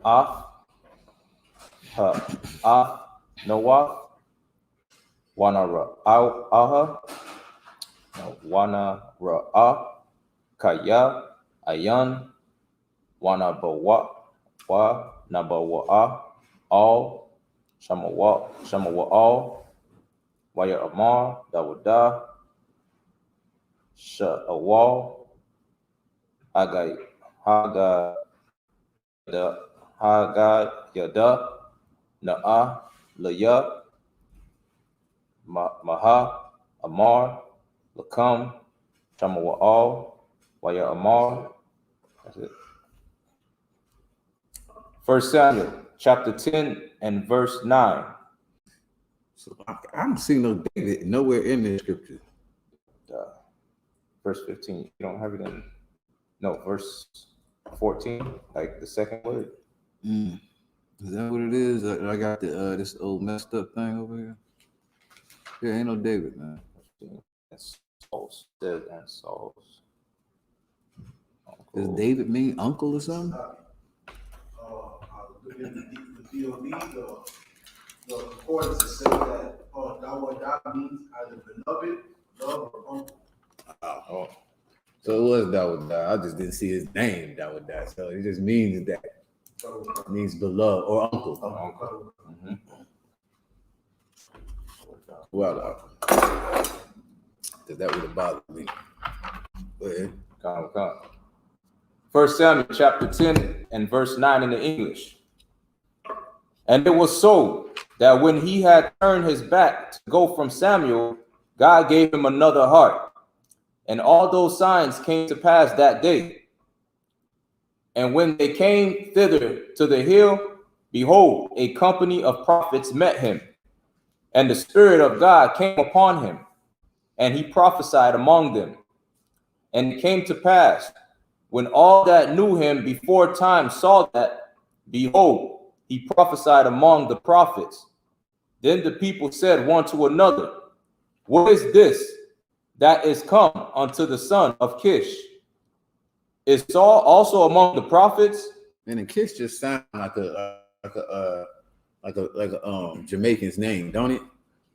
Af Nawath Wanara Aha Wanara Kaya Ayan Wanabawa Nabawa All Shamawa All Waya Amar Dawada Sha'awal Haga Yada Na'a Laya Maha Amar Lakam Shamawa All Waya Amar. That's it. 1 Samuel chapter 10 and verse 9. So I don't see no David nowhere in the scripture. Verse 15. You don't have it in. No, verse 14, like the second word. Is that what it is? I got this old messed up thing over here. Yeah, ain't no David, man. And Saul's said and Saul's. Does David mean uncle or something? The DOB, the concordance say that Dawadah means either beloved, love, or uncle. Oh. So it was Dawadah. I just didn't see his name, Dawadah. So it just means that. It means beloved or uncle. Mm-hmm. Well, because that would have bothered me. Go ahead. Come. 1 Samuel chapter 10 and verse 9 in the English. And it was so that when he had turned his back to go from Samuel, God gave him another heart. And all those signs came to pass that day. And when they came thither to the hill, behold, a company of prophets met him. And the Spirit of God came upon him, and he prophesied among them. And it came to pass, when all that knew him before time saw that, behold, he prophesied among the prophets. Then the people said one to another, what is this that is come unto the son of Kish? Is Saul also among the prophets? And the Kish just sound like a Jamaican's name, don't it?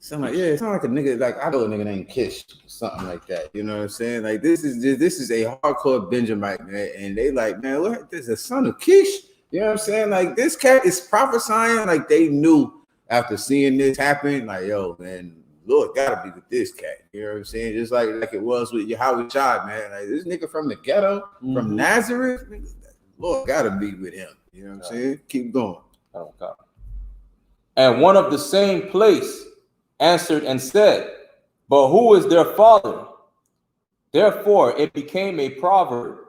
Sound like it sound like a nigga, like I know a nigga named Kish, something like that. You know what I'm saying? Like this is a hardcore Benjamite, man, and they like, man, what? This is a son of Kish. You know what I'm saying? Like this cat is prophesying, like they knew after seeing this happen, like yo, man, Lord gotta be with this cat. You know what I'm saying? Just like it was with YAHANNA, man. Like this nigga from the ghetto, from Nazareth, Lord gotta be with him. You know what I'm saying? Keep going. Okay. And one of the same place answered and said, but who is their father? Therefore it became a proverb.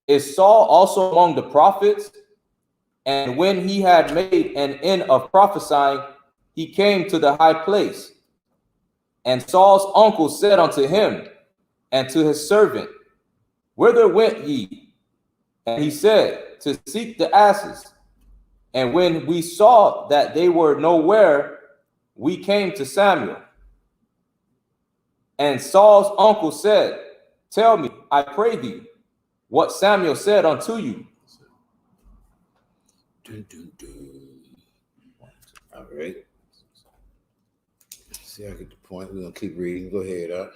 Is Saul also among the prophets? And when he had made an end of prophesying, he came to the high place. And Saul's uncle said unto him and to his servant, whither went ye? And he said, to seek the asses. And when we saw that they were nowhere, we came to Samuel. And Saul's uncle said, tell me, I pray thee, what Samuel said unto you. All right. See, I get the point. We're gonna keep reading. Go ahead,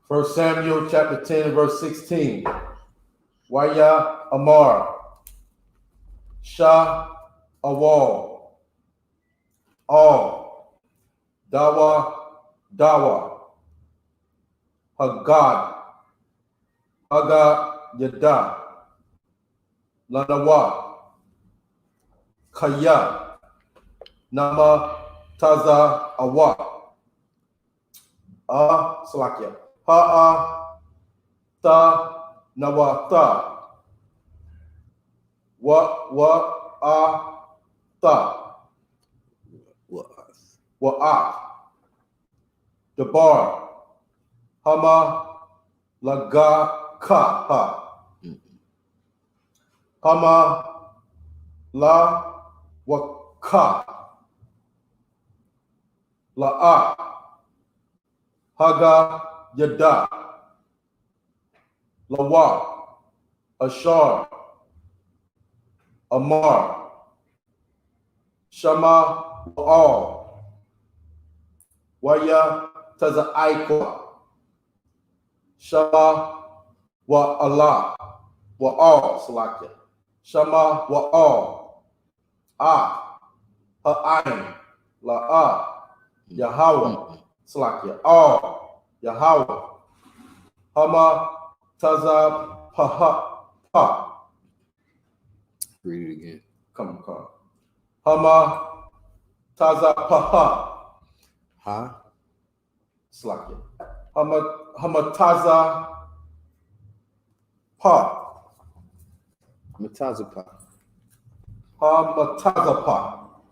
First Samuel chapter 10, verse 16. Waya Amar. Shah Awal. All. Dawa. Hagad. Haga Yada. Lanawa. Kaya. Nama Taza Awa. Salakia. Ha'a ta nawata. Wa ta. Wa'at. Dabar. Hama laga ka. Hama la waka. La'a. Haga Yada. Lawa. Ashar. Amar. Shama Wa'al. Waya Taza'aikwa. Shama Wa'ala. Wa'al Salakia. Shama Wa'al. Ha'ayin. La'a. Yahweh. Salakia. Yahweh. Hama Taza Pa. Read it again. Come. Hama Taza Pa. Ha? Slakia. Hama Taza Pa. Matazapa. Hama Taza Pa.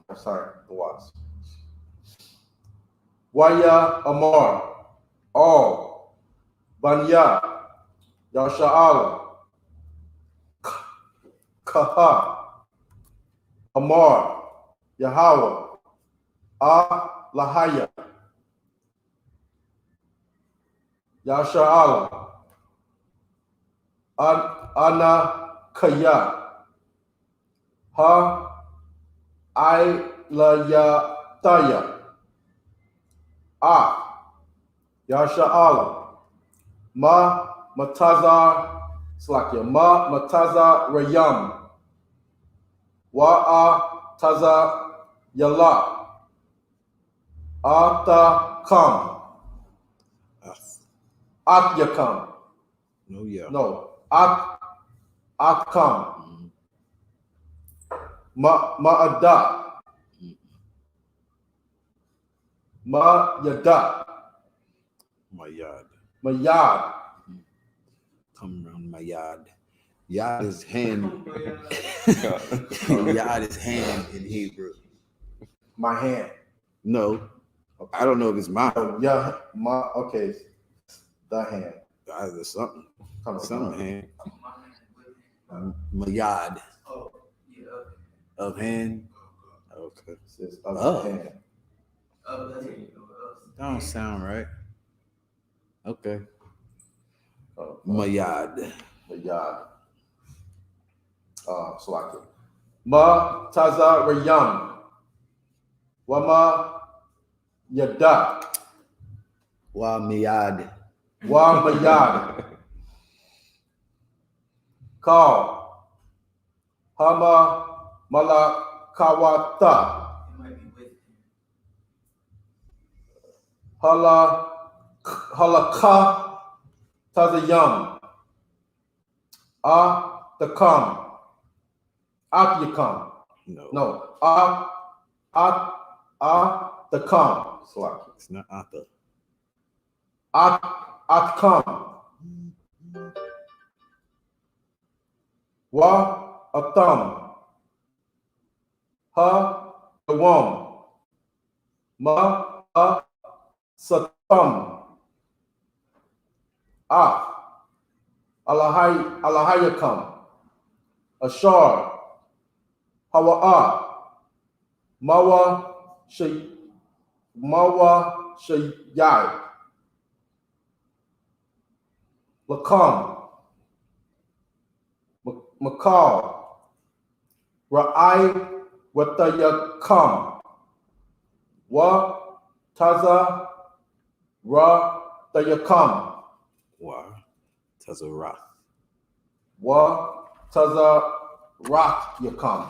I'm sorry, the was. Waya Amar. All. Banya. Yasha'ala. Kaha. Amar. Yahweh. Lahaya. Yasharala. Anakaya. Ha Ilayataya. Yasharala. Matazar Slakia. Matazar Rayam. Taza Yala. Kam. Atyakam. No, yeah. No. Kam. Ma'ada. Yada. My yard. Mayad. Come around my yard. Yard is hand. Yeah. Yard is hand in Hebrew. My hand. No, I don't know if it's my Yeah. Okay. The hand. either something. Come on. Something hand. My yard Oh, yeah. of hand. Okay. It says of Oh. the hand. That's it. That don't sound right. Okay. Oh, Mayad. Mayad. Slakia. Taza Rayam. Wama Yada. Wa miyad. Mayad. Call. Hama Malakawata. It might be with him. Halaka Tazayam. Yakam. No. No. Yakam. Slakia. It's not Atha. Atkam. Atam. Yawam. Satam. Alahayakam. Ashar. Hawa'a. Mawa Shayai. Lakam. Makal. Ra'ai Watayakam. Taza Tayakam. Wa Tazarath. Taza Yakam.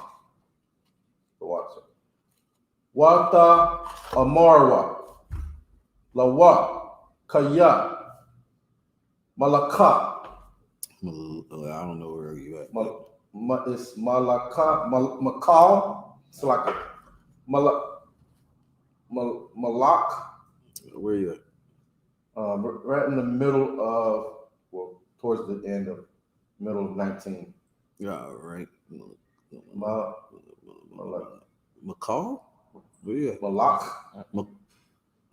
Wata Amarwa. Lawa Kaya. Malaka. I don't know where you at. It's Malaka. Makal. It's like Malak. Where you at? Right in the middle of, towards the end of middle of 19. Yeah, right. Malak. McCall? Where you at? Malak. I don't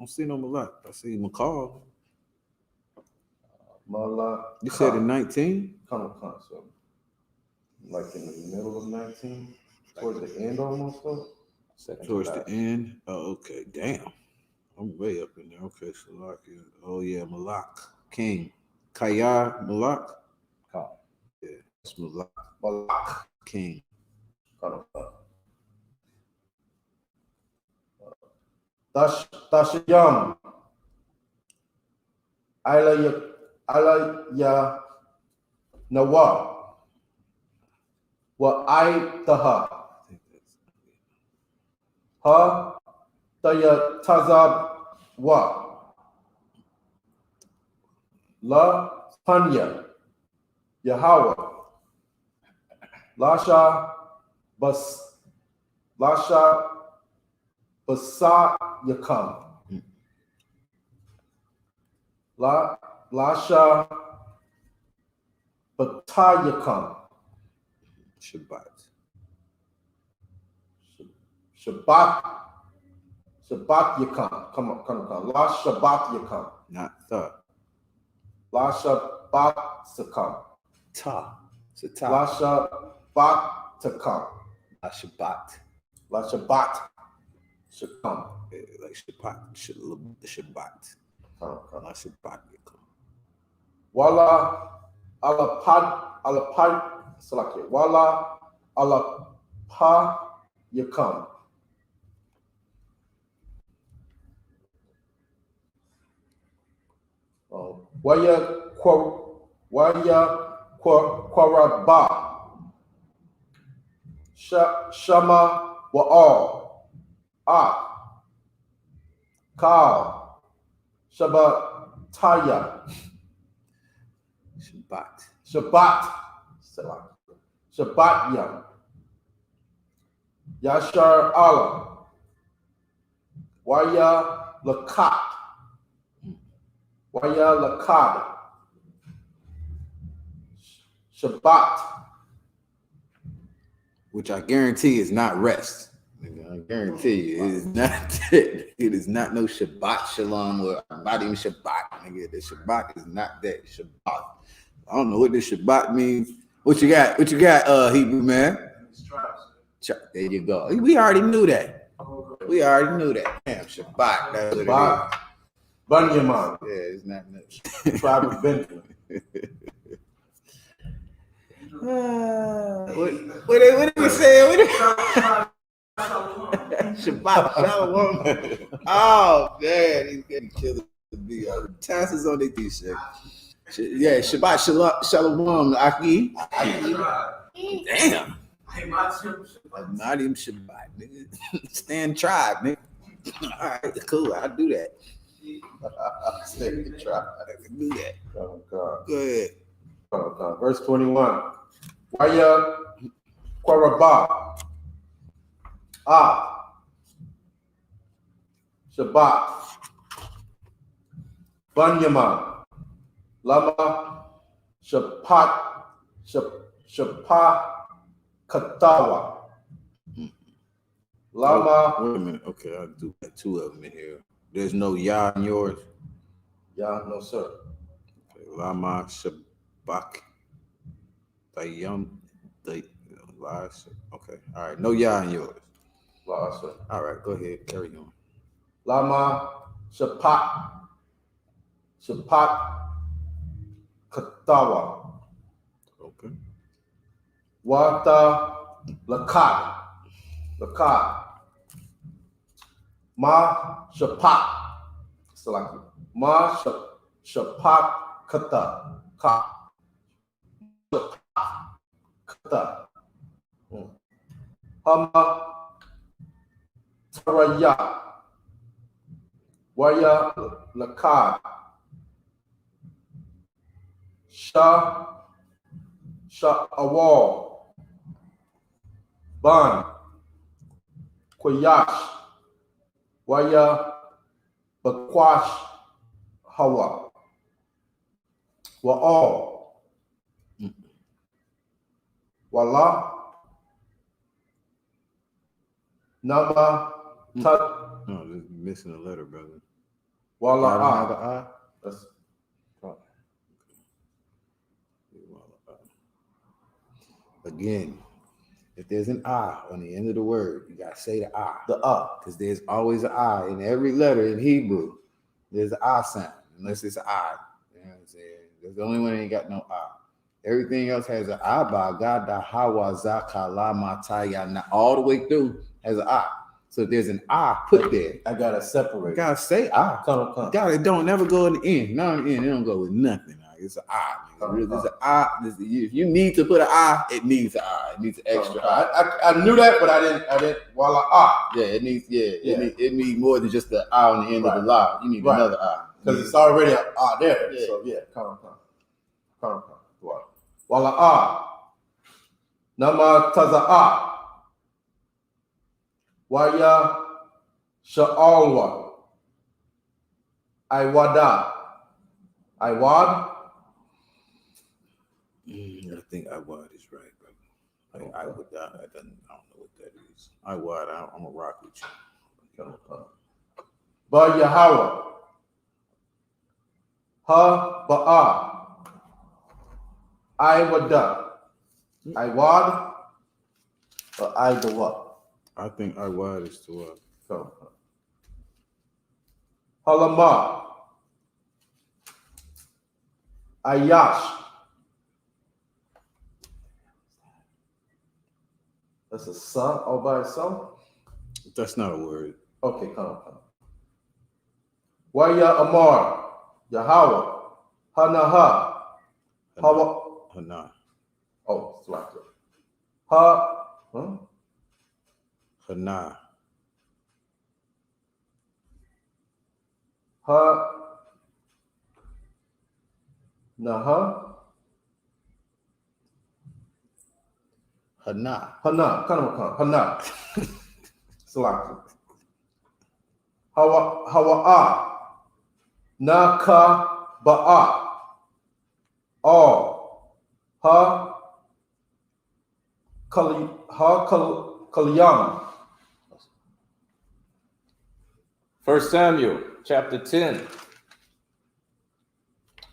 see no Malak. I see McCall. Malak. You said in 19? So like in the middle of 19, towards the end almost though. Towards the end? Oh, okay. Damn. I'm way up in there. Okay, so oh yeah, Malak. King. Kaya Malak? Yeah, it's Malak. Malak. King. Tashiyam. Alaya Nawa. Wa Taha. Ha Taya Tazab Wa. La Panya. Yahweh. Lasha Basa Yakam. Lasha Batayakam. Shabbat. Shabbat Yakam. Come on. La Shabbat Yakam. Not the. La Shabbat Sakam. Ta. It's a ta. La Shabbat Takam. Shabbat. La Shabbat Shakam. Like Shabbat. Shabbat. Okay. La Shabbat. Wala alapad salaki. Wala alapa yakam. Waya kwaraba. Shama wa'al. Kal. Shabbataya. Shabbat. Shabbat Yam. Yashar Allah. Waya Lakat. Waya Lakad. Shabbat. Which I guarantee is not rest. I guarantee you, it is not. It is not no Shabbat Shalom or not even Shabbat. Nigga, the Shabbat is not that Shabbat. I don't know what this Shabbat means. What you got? What you got, Hebrew man? There you go. We already knew that. We already knew that. Damn, Shabbat. That's what Shabbat. it is. Bunyaman. Yeah, it's not much. Tribe of Benjamin. What did we say? Shabbat Shalom. Oh man, he's getting killed to be tassels on their t-shirt. Yeah, Shabbat Shalom Aki. Damn. Not even Shabbat, nigga. Stand tribe, nigga. All right, cool. I'll do that. Stand tribe. I can do that. Oh, God. Go ahead. Oh, God. Verse 21. Waya Kwaraba. Shabbat. Bunyaman. Lama. Shapat Katawa. Lama. Wait a minute. Okay, I'll do that. Two of them in here. There's no Yah in yours. Yeah, no, sir. Okay, Lama Shabak. Okay. All right. No Yah in yours. Law, sir. All right. Go ahead. Carry on. Lama Shapat Katawa. Okay. Wata Lakad. Ma Shapat. Select. Ma Shapat Kata. Kata. Hama Taraya. Waya Lakad. Awal. Ban. Kwayash. Waya Bakwash Hawa. Wa'al. Wala. Nama. Tat. No, just missing a letter, brother. Wala. That's Again, if there's an I on the end of the word, you gotta say the I. the Because there's always an I in every letter in Hebrew. There's an I sound, unless it's I. You know what I'm saying? There's the only one that ain't got no I. Everything else has an I by God, da hawa zakala mataya, all the way through has an I. So if there's an I put there, I gotta separate. you gotta say I. Come. God, it don't never go in the end. Not in the end, it don't go with nothing. It's an I. It's an I. If you need to put an I, it needs an I. It needs an extra I. I knew that, but I didn't. Wala. Yeah, it needs. Yeah, it needs more than just the I on the end of the lie. You need another I because it's already there. Yeah. So come. Wala. Nama taza. Waya sha'alwa. Iwad. I think Iwad is right, bro. I don't know what that is. Iwad, I'm gonna rock with you. Ba Yahweh. Ha ba'a. Iwad. Or Idawa. I think Iwad is to what? So, Halama. Ayash. That's a son all by itself? That's not a word. Okay, come. Waya Amar, Yahweh, Hanaha, Hawa. Hana. Oh, it's like that. Ha, huh? Hana. Ha, Naha, Hana. Hana, come, Hana. Slack. Hawa'a, Naka, Ba'a, all, Ha, Kalyama. 1 Samuel chapter 10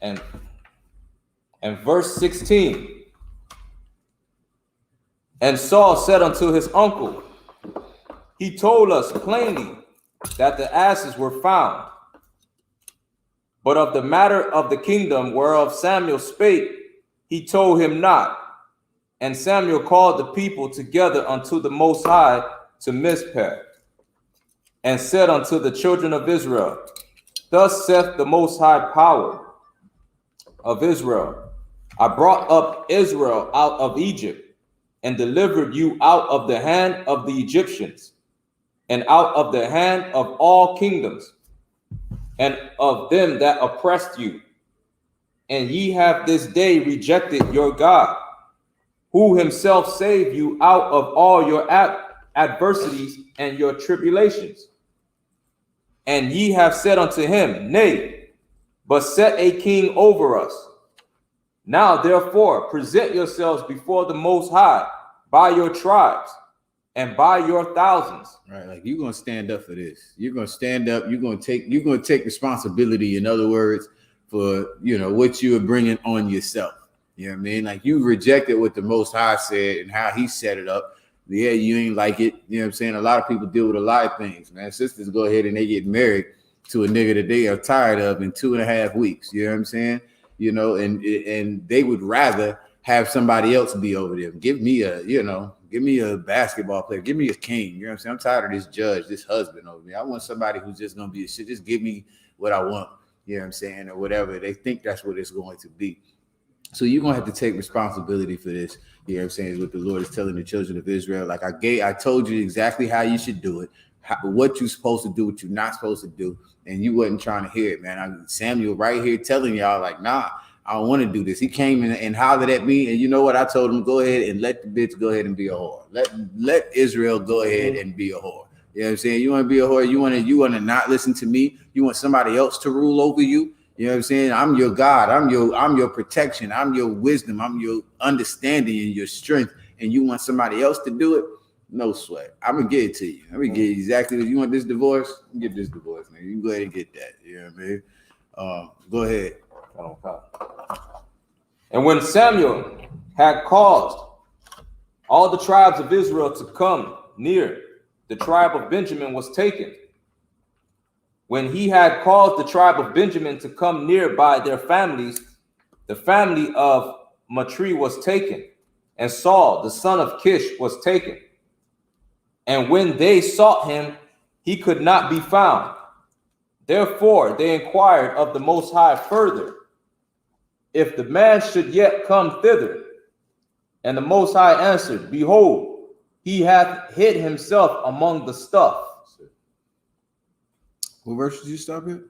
and verse 16. And Saul said unto his uncle, he told us plainly that the asses were found. But of the matter of the kingdom whereof Samuel spake, he told him not. And Samuel called the people together unto the Most High to Mizpeh, and said unto the children of Israel, thus saith the Most High power of Israel, I brought up Israel out of Egypt, and delivered you out of the hand of the Egyptians, and out of the hand of all kingdoms, and of them that oppressed you. And ye have this day rejected your God, who himself saved you out of all your adversities and your tribulations. And ye have said unto him, nay, but set a king over us. Now therefore present yourselves before the Most High by your tribes and by your thousands. Right, like you're gonna stand up for this. You're gonna stand up. You're gonna take responsibility. In other words, for what you are bringing on yourself. You know what I mean? Like you rejected what the Most High said and how He set it up. Yeah, you ain't like it. You know what I'm saying? A lot of people deal with a lot of things, man. Sisters go ahead and they get married to a nigga that they are tired of in 2.5 weeks. You know what I'm saying? And they would rather have somebody else be over them. Give me a basketball player. Give me a king. You know what I'm saying? I'm tired of this judge, this husband over me. I want somebody who's just gonna be a shit. Just give me what I want. You know what I'm saying? Or whatever. They think that's what it's going to be. So you're gonna have to take responsibility for this. You know what I'm saying? Is what the Lord is telling the children of Israel. Like I told you exactly how you should do it, what you're supposed to do, what you're not supposed to do, and you wasn't trying to hear it, man. Samuel right here telling y'all, like, nah, I don't want to do this. He came in and hollered at me, and you know what? I told him, go ahead and let the bitch go ahead and be a whore. Let Israel go ahead and be a whore. You know what I'm saying? You want to be a whore? You want to not listen to me? You want somebody else to rule over you? You know what I'm saying? I'm your God. I'm your protection. I'm your wisdom. I'm your understanding and your strength. And you want somebody else to do it? No sweat. I'm gonna get it to you. I'm gonna get exactly what you want. This divorce? Get this divorce, man. You can go ahead and get that. You know what I mean? Go ahead. And when Samuel had caused all the tribes of Israel to come near, the tribe of Benjamin was taken. When he had caused the tribe of Benjamin to come near by their families, the family of Matri was taken, and Saul, the son of Kish, was taken. And when they sought him, he could not be found. Therefore they inquired of the Most High further, if the man should yet come thither. And the Most High answered, behold, he hath hid himself among the stuff. What verse did you stop at?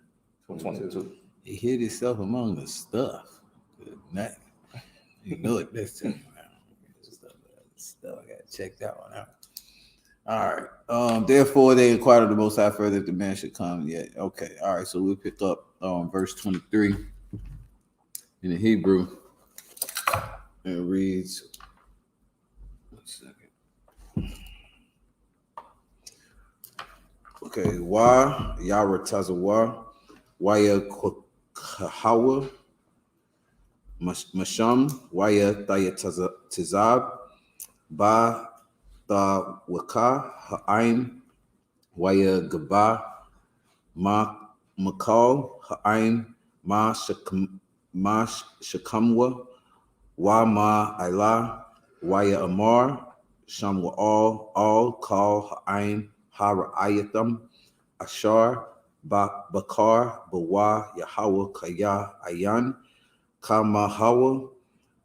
22. He hid himself among the stuff. Good night. You know it this time. Stuff. I gotta check that one out. All right. Therefore, they inquired of the Most High further if the man should come yet. Okay. All right. So we'll pick up verse 23 in the Hebrew. And it reads. 1 second. Okay, Wa Yaratazawa, Waya Kahawa, Masham, Waya Thayatazab, Ba Tha Waka, Ha'ain, Waya Gaba, Ma Makal, Ha'ain, Ma Ma Shakamwa, Wa Ma Ila, Waya Amar, Shamwa all call Ha'ain Hara Ayatham, Ashar, Bakar, Bawa, Yahweh, Kaya, Ayan, Kama Hawa,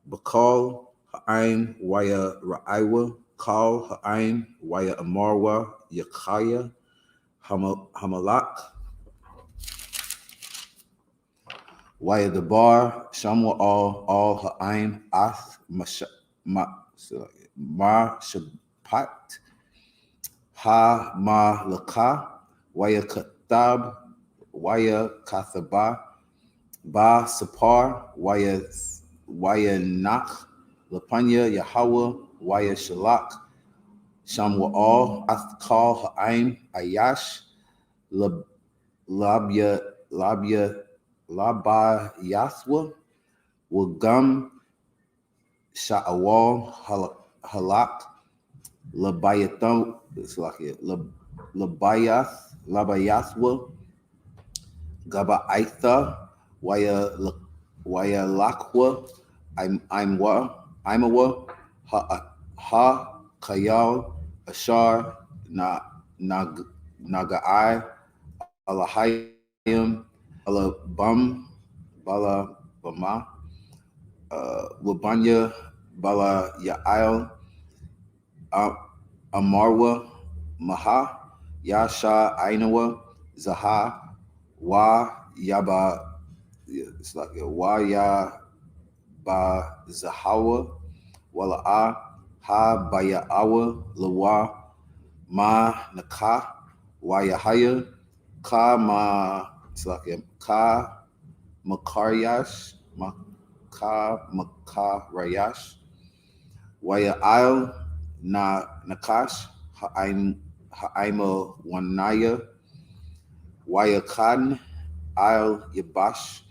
Bakal, Ha'ain, Waya Ra'iwa, Kal, Ha'ain, Waya Amarwa, Yakaya, Hamalak, Waya Dabar, Shamwa all Ha'ain, Ath, Ma Shapat, Ha Ma Laka, Waya Katab, Waya Kathaba, Ba Sapar, Waya Nak, Lapanya Yahweh, Waya Shalak, Shamwa all, Athkal Ha'ain, Ayash, Labya Yaswa, Wagam, Sha'awal, Halak, Labayatham, it's like it, Labayaswa, Gaba Aitha, Waya Lakwa, Imawa, Ha Kayal, Ashar, Nagai, Alahayim, Alabam, Bala Bama, Wabanya, Bala Ya'il, Amarwa, Maha, Yasha, Ainawa, Zaha, Wa Yaba, it's like Wa Ya Ba Zahawa, Wala'a, Ha Baya'awa, Lawa, Ma Naka, Wa Yahaya, Ka Ma, it's like Ka Makaryash, Ka Makarayash, Wa Ya'il, Nakash, Ha'ima Wanaya, Waya Khan, Al Yabash,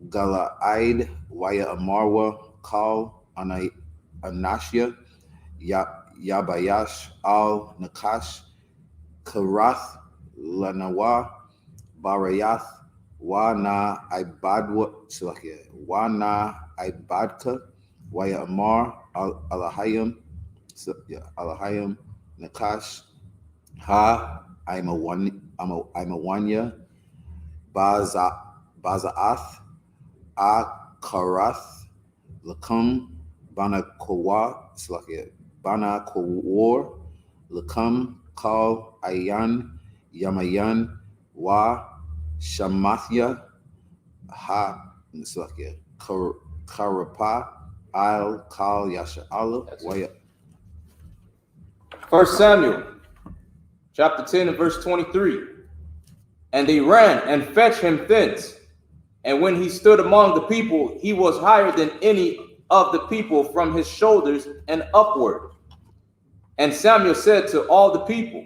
Gala'id, Waya Amarwa, Kal, Anashya, Yabayash, Al Nakash, Karath, Lanawa, Barayath, Wana Ibadwa, Wana Ibadka, Waya Amar, Alahayim, Alahayim, Nakash, Ha, I'm a Wanya, Bazaath, Akarath, Lakum, Banakowa, Bana Kowar, Lakum, Kal, Ayan, Yamayan, Wa, Shamathya, Ha, Karapa, Al, Kal, Yasha Allah, Waya. 1 Samuel chapter 10 and verse 23. And they ran and fetched him thence. And when he stood among the people, he was higher than any of the people from his shoulders and upward. And Samuel said to all the people,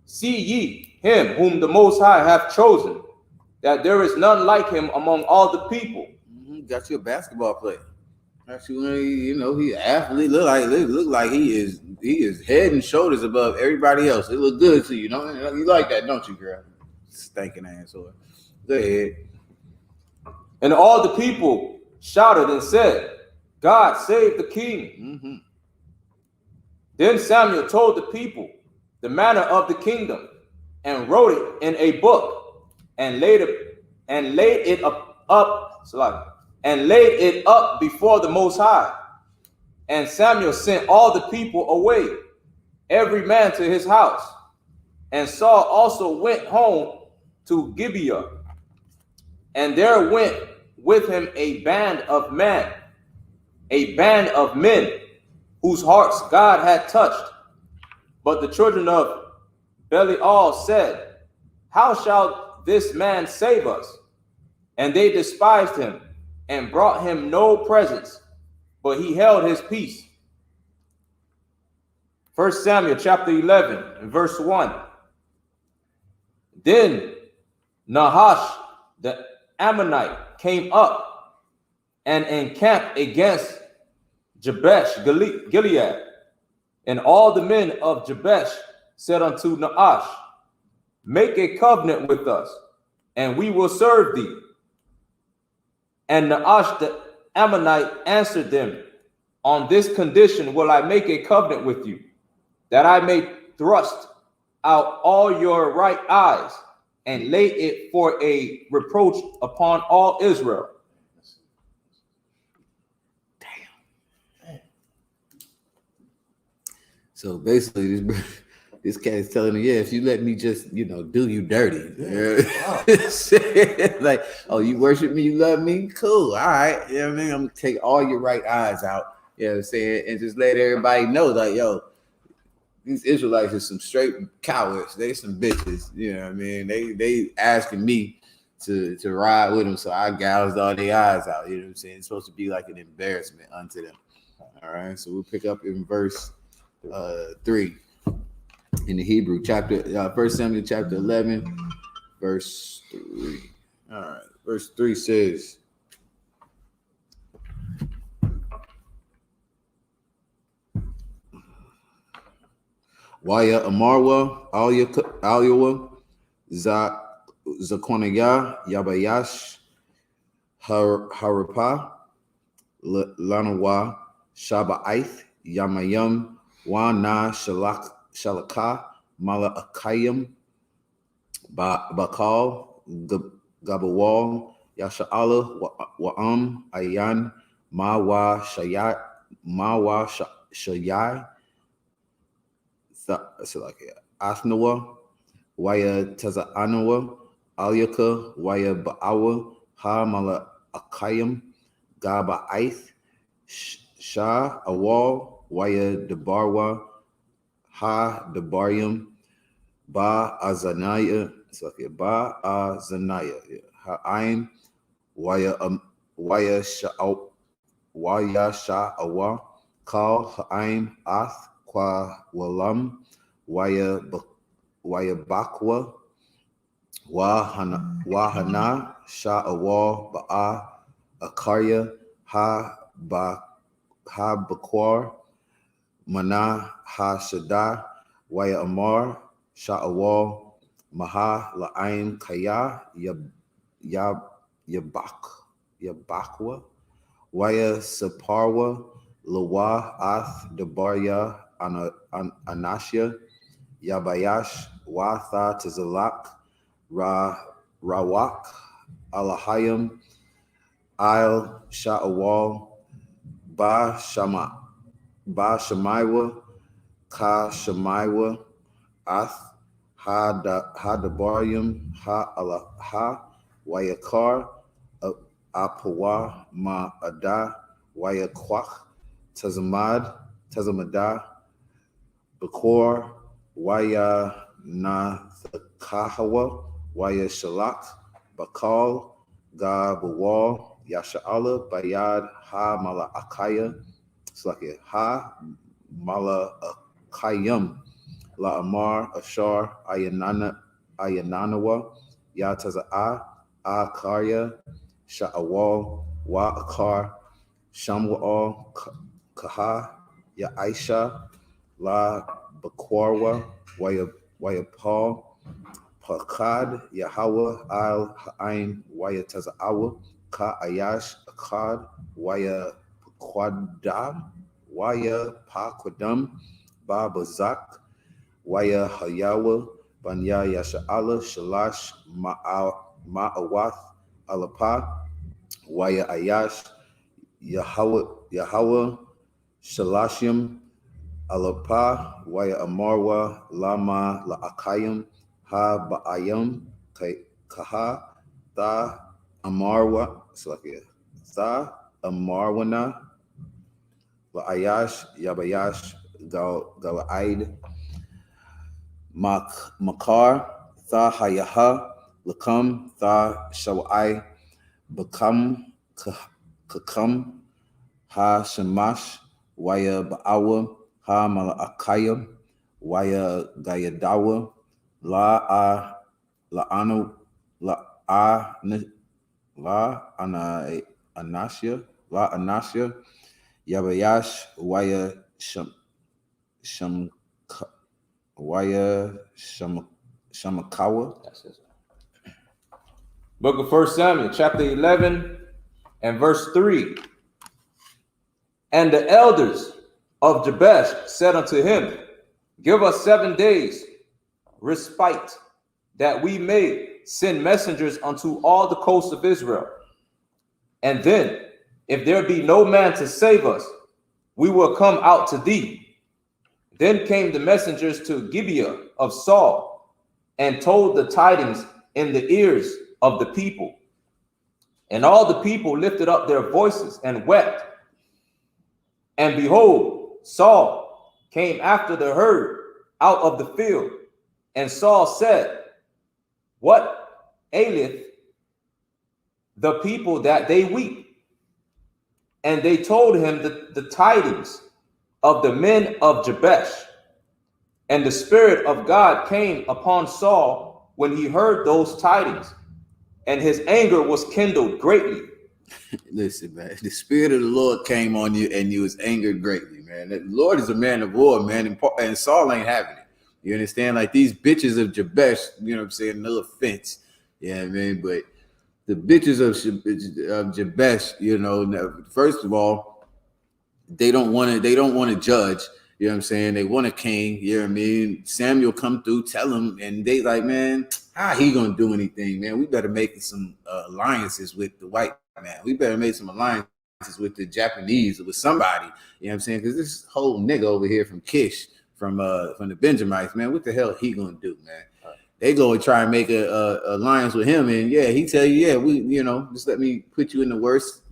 see ye him whom the Most High hath chosen, that there is none like him among all the people. Got you a basketball player. Actually, he athlete. Look like he is head and shoulders above everybody else. It look good to you, you like that, don't you, girl? Stinking asshole. Go ahead. And all the people shouted and said, God save the king. Then Samuel told the people the manner of the kingdom, and wrote it in a book, and laid it up before the Most High. And Samuel sent all the people away, every man to his house. And Saul also went home to Gibeah. And there went with him a band of men, whose hearts God had touched. But the children of Belial said, how shall this man save us? And they despised him and brought him no presents, but he held his peace. 1 Samuel chapter 11 and verse 1. Then Nahash the Ammonite came up and encamped against Jabesh Gilead. And all the men of Jabesh said unto Nahash, make a covenant with us, and we will serve thee. And Naash the Ammonite answered them, on this condition will I make a covenant with you, that I may thrust out all your right eyes and lay it for a reproach upon all Israel. So basically, this cat is telling him, yeah, if you let me just, do you dirty. Like, oh, you worship me, you love me? Cool. All right. You know what I mean? I'm going to take all your right eyes out, you know what I'm saying? And just let everybody know, like, yo, these Israelites are some straight cowards. They some bitches, you know what I mean? They asking me to ride with them, so I gouged all their eyes out, you know what I'm saying? It's supposed to be like an embarrassment unto them. All right, so we'll pick up in verse 3 in the Hebrew chapter, 1 Samuel chapter 11, verse 3. All right, verse 3 says, Waya Amarwa, Alyawa, Zakonaya, Yabayash, Harapa, Lanawa, Shaba'ith, Yamayam, Wana Shalaka, Mala Akayam, Bakal, Gabawal, Yasha'ala, Wa'am, Ayan, Mawa Shayai, so like Athnawa, Waya Taza'anawa, Alyaka, Waya Ba'awa, Ha Mala Akayam, Gaba Aith, Shah Awal, Waya Debarwa, Ha Debarium, Ba Azanaya, so like Ba Azanaya, Ha'aim, Waya Sha'awa, Kal Ha'aim Ath Kwa Walam, Waya Bakwa, Wahana Sha'awal Ba'a Akarya, Ha Bakwar, Mana Ha Shaddai, Waya Amar, Sha'awal, Maha La'aim Kaya, Yabakwa, Waya Saparwa, Lawa Ath Debarya Anashya, Yabayash, Watha Tizalak, Rawak, Alahayim, Al Sha'awal, Ba Shamaiwa, Ka Shamaiwa, Ath, Ha Dabaryum, Ha Alaha, Wayakar, Apawa, Ma Ada, Wayakwach, Tazamada, Bakor, Waya Nathakahawa, Waya Shalak, Bakal, Ga Bawal, Yasha'ala, Bayad, Ha Mala Akaya, Slakia, Ha Mala Akayam, La Amar, Ashar, Ayananawa, Yataza'a, Akarya, Sha'awal, Wa Akar, Shamwa'al, Kaha, Ya Aisha, La Bakwarwa, Waya Paul, Pakad, Yahweh, Al Ha'ain, Waya Taza'awa, Ka Ayash, Akad, Waya Pakwadam, Waya Pakwadam, Ba Bazak, Waya Hayawa, Banya Yasha'ala, Shalash, Ma'awath, Alapa, Waya Ayash, Yahweh, Shalashim, Alapa, Waya Amarwa, Lama, La'akayim, Ha Ba'ayam, Kaha, Tha Amarwa, Tha Amarwana, La'ayash, Yabayash, Gala'aid, Makar, Tha Hayaha, Lakam, Tha Shawai, Bakam, Kakam, Ha Shamash, Waya Ba'awa, Ha Mala'akaya, Waya Gayadawa, La'ana, Anasya, Yabayash, Waya Shamakawa. Book of 1 Samuel, chapter 11 And verse 3. And the elders of Jabesh said unto him, give us 7 days respite, that we may send messengers unto all the coasts of Israel. And then, if there be no man to save us, we will come out to thee. Then came the messengers to Gibeah of Saul, and told the tidings in the ears of the people. And all the people lifted up their voices and wept. And behold, Saul came after the herd out of the field. And Saul said, what aileth the people that they weep? And they told him the tidings of the men of Jabesh. And the Spirit of God came upon Saul when he heard those tidings, and his anger was kindled greatly. Listen, man, the Spirit of the Lord came on you and you was angered greatly, man. The Lord is a man of war, man, and Saul ain't having it. You understand? Like these bitches of Jabesh, you know what I'm saying? No offense. Yeah, man, but the bitches of Jabesh, you know, first of all, they don't want to judge. You know what I'm saying? They want a king. You know what I mean? Samuel come through, tell them, and they like, man, how he gonna do anything, man? We better make some alliances with the white man. We better make some alliances with the Japanese or with somebody. You know what I'm saying? Because this whole nigga over here from Kish, from the Benjamites, man, what the hell he gonna do, man? They go and try and make a alliance with him, and yeah, he tell you, yeah, we, you know, just let me put you in the worst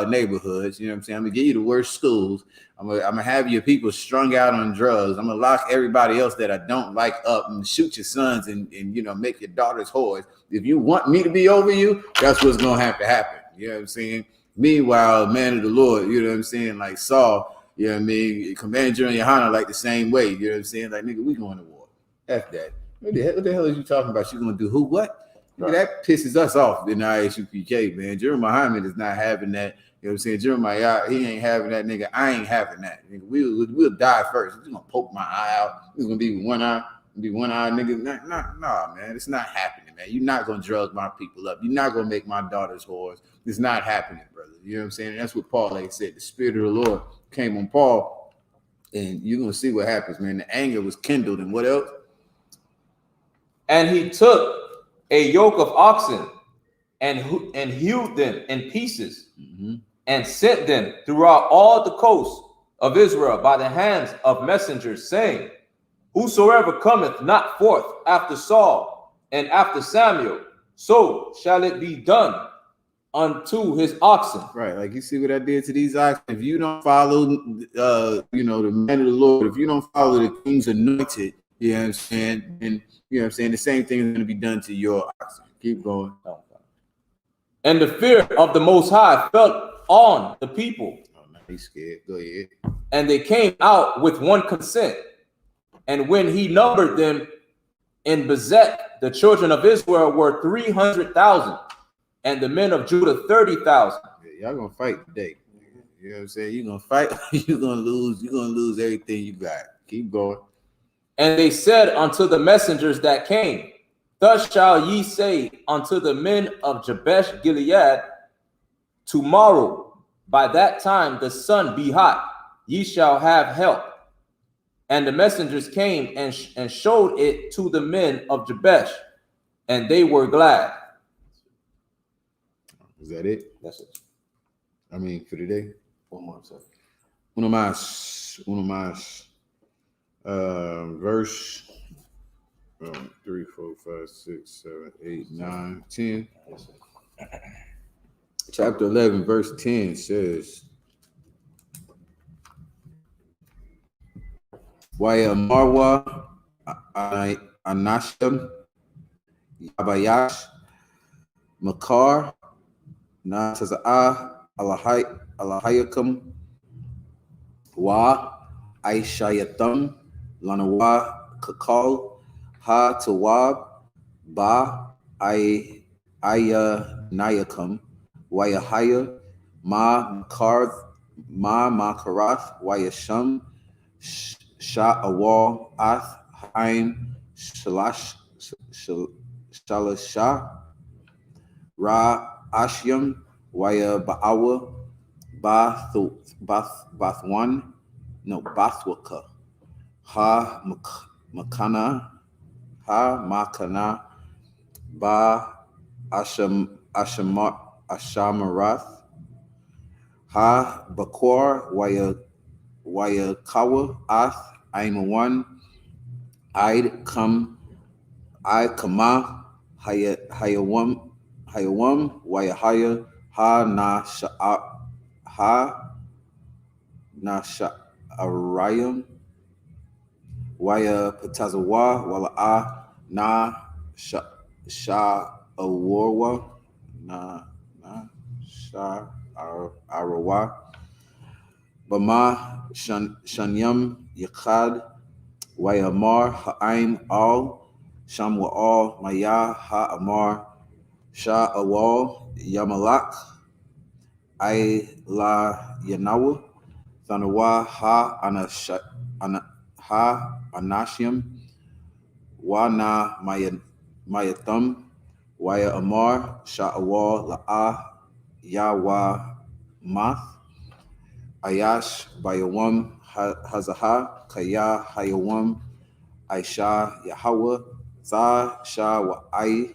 neighborhoods. You know what I'm saying? I'm gonna give you the worst schools. I'm gonna have your people strung out on drugs. I'm gonna lock everybody else that I don't like up and shoot your sons and you know, make your daughters whores. If you want me to be over you, that's what's gonna have to happen. You know what I'm saying? Meanwhile, man of the Lord, you know what I'm saying, like Saul, you know what I mean, Commander and YAHANNA like the same way. You know what I'm saying? Like, nigga, we going to war. F that. What the hell is you talking about? You gonna do who? What? Right. That pisses us off in I.S.U.P.K, man. Jeremiah Muhammad is not having that. You know what I'm saying? Jeremiah, he ain't having that, nigga. I ain't having that. Nigga, we'll die first. You're gonna poke my eye out. It's gonna be one eye, nigga. Nah, man. It's not happening, man. You're not gonna drug my people up. You're not gonna make my daughters whores. It's not happening, brother. You know what I'm saying? And that's what Paul, like I said, the Spirit of the Lord came on Paul, and you're gonna see what happens, man. The anger was kindled, and what else? And he took a yoke of oxen and hewed them in pieces, and sent them throughout all the coasts of Israel by the hands of messengers, saying, whosoever cometh not forth after Saul and after Samuel, so shall it be done unto his oxen. Right, like you see what I did to these oxen. If you don't follow, you know, the man of the Lord, if you don't follow the king's anointed, you know what I'm saying, and you know what I'm saying, the same thing is going to be done to your oxen. Keep going. And the fear of the Most High fell on the people. Oh, man, he's scared. Go ahead. And they came out with one consent. And when he numbered them in Bezek, the children of Israel were 300,000, and the men of Judah 30,000. Yeah, y'all gonna fight today. You know what I'm saying? You're gonna fight. You're gonna lose everything you got. Keep going. And they said unto the messengers that came, thus shall ye say unto the men of Jabesh Gilead, tomorrow by that time the sun be hot, ye shall have help. And the messengers came and showed it to the men of Jabesh, and they were glad. Is that it? That's it. I mean, for today. One more second. Uno más. Verse 3, 4, 5, 6, 7, 8, 9, 10. Chapter 11, verse 10 says, Waya Marwa Anashim Yabayash Makar Nataza'ah Alahayakam Wa Aishayatam Lanawa Kakal Ha Tawab Ba Nayakam Wayahaya Ma Makarath Wayasham Sha'awal Ath Haim Shalasha Ra Ashyam Ba'awa, Bathwaka, Makana, Ba Ashamarath, Bakor, Wayakawa, Ath, Aimawan, Kama, Hayawam, Wayahaya, Nasha'arayam, Waya Patazawa, Wala'a, Sha'awarwa, Sha'arawa, Bama, Shanyam, Yakad, Wayamar, Ha'aim, Al, Shamwa Al, Maya, Ha'amar, Sha'awal, Yamalak, La Yanawa, Thanawa, Anashim, Wana Mayathum, Waya Amar, Sha'awal, La'a, Yawa Math, Ayash, Bayawam, Hazaha, Kaya, Hayawam, Aisha, Yahweh, Za, Sha, Wa'ai,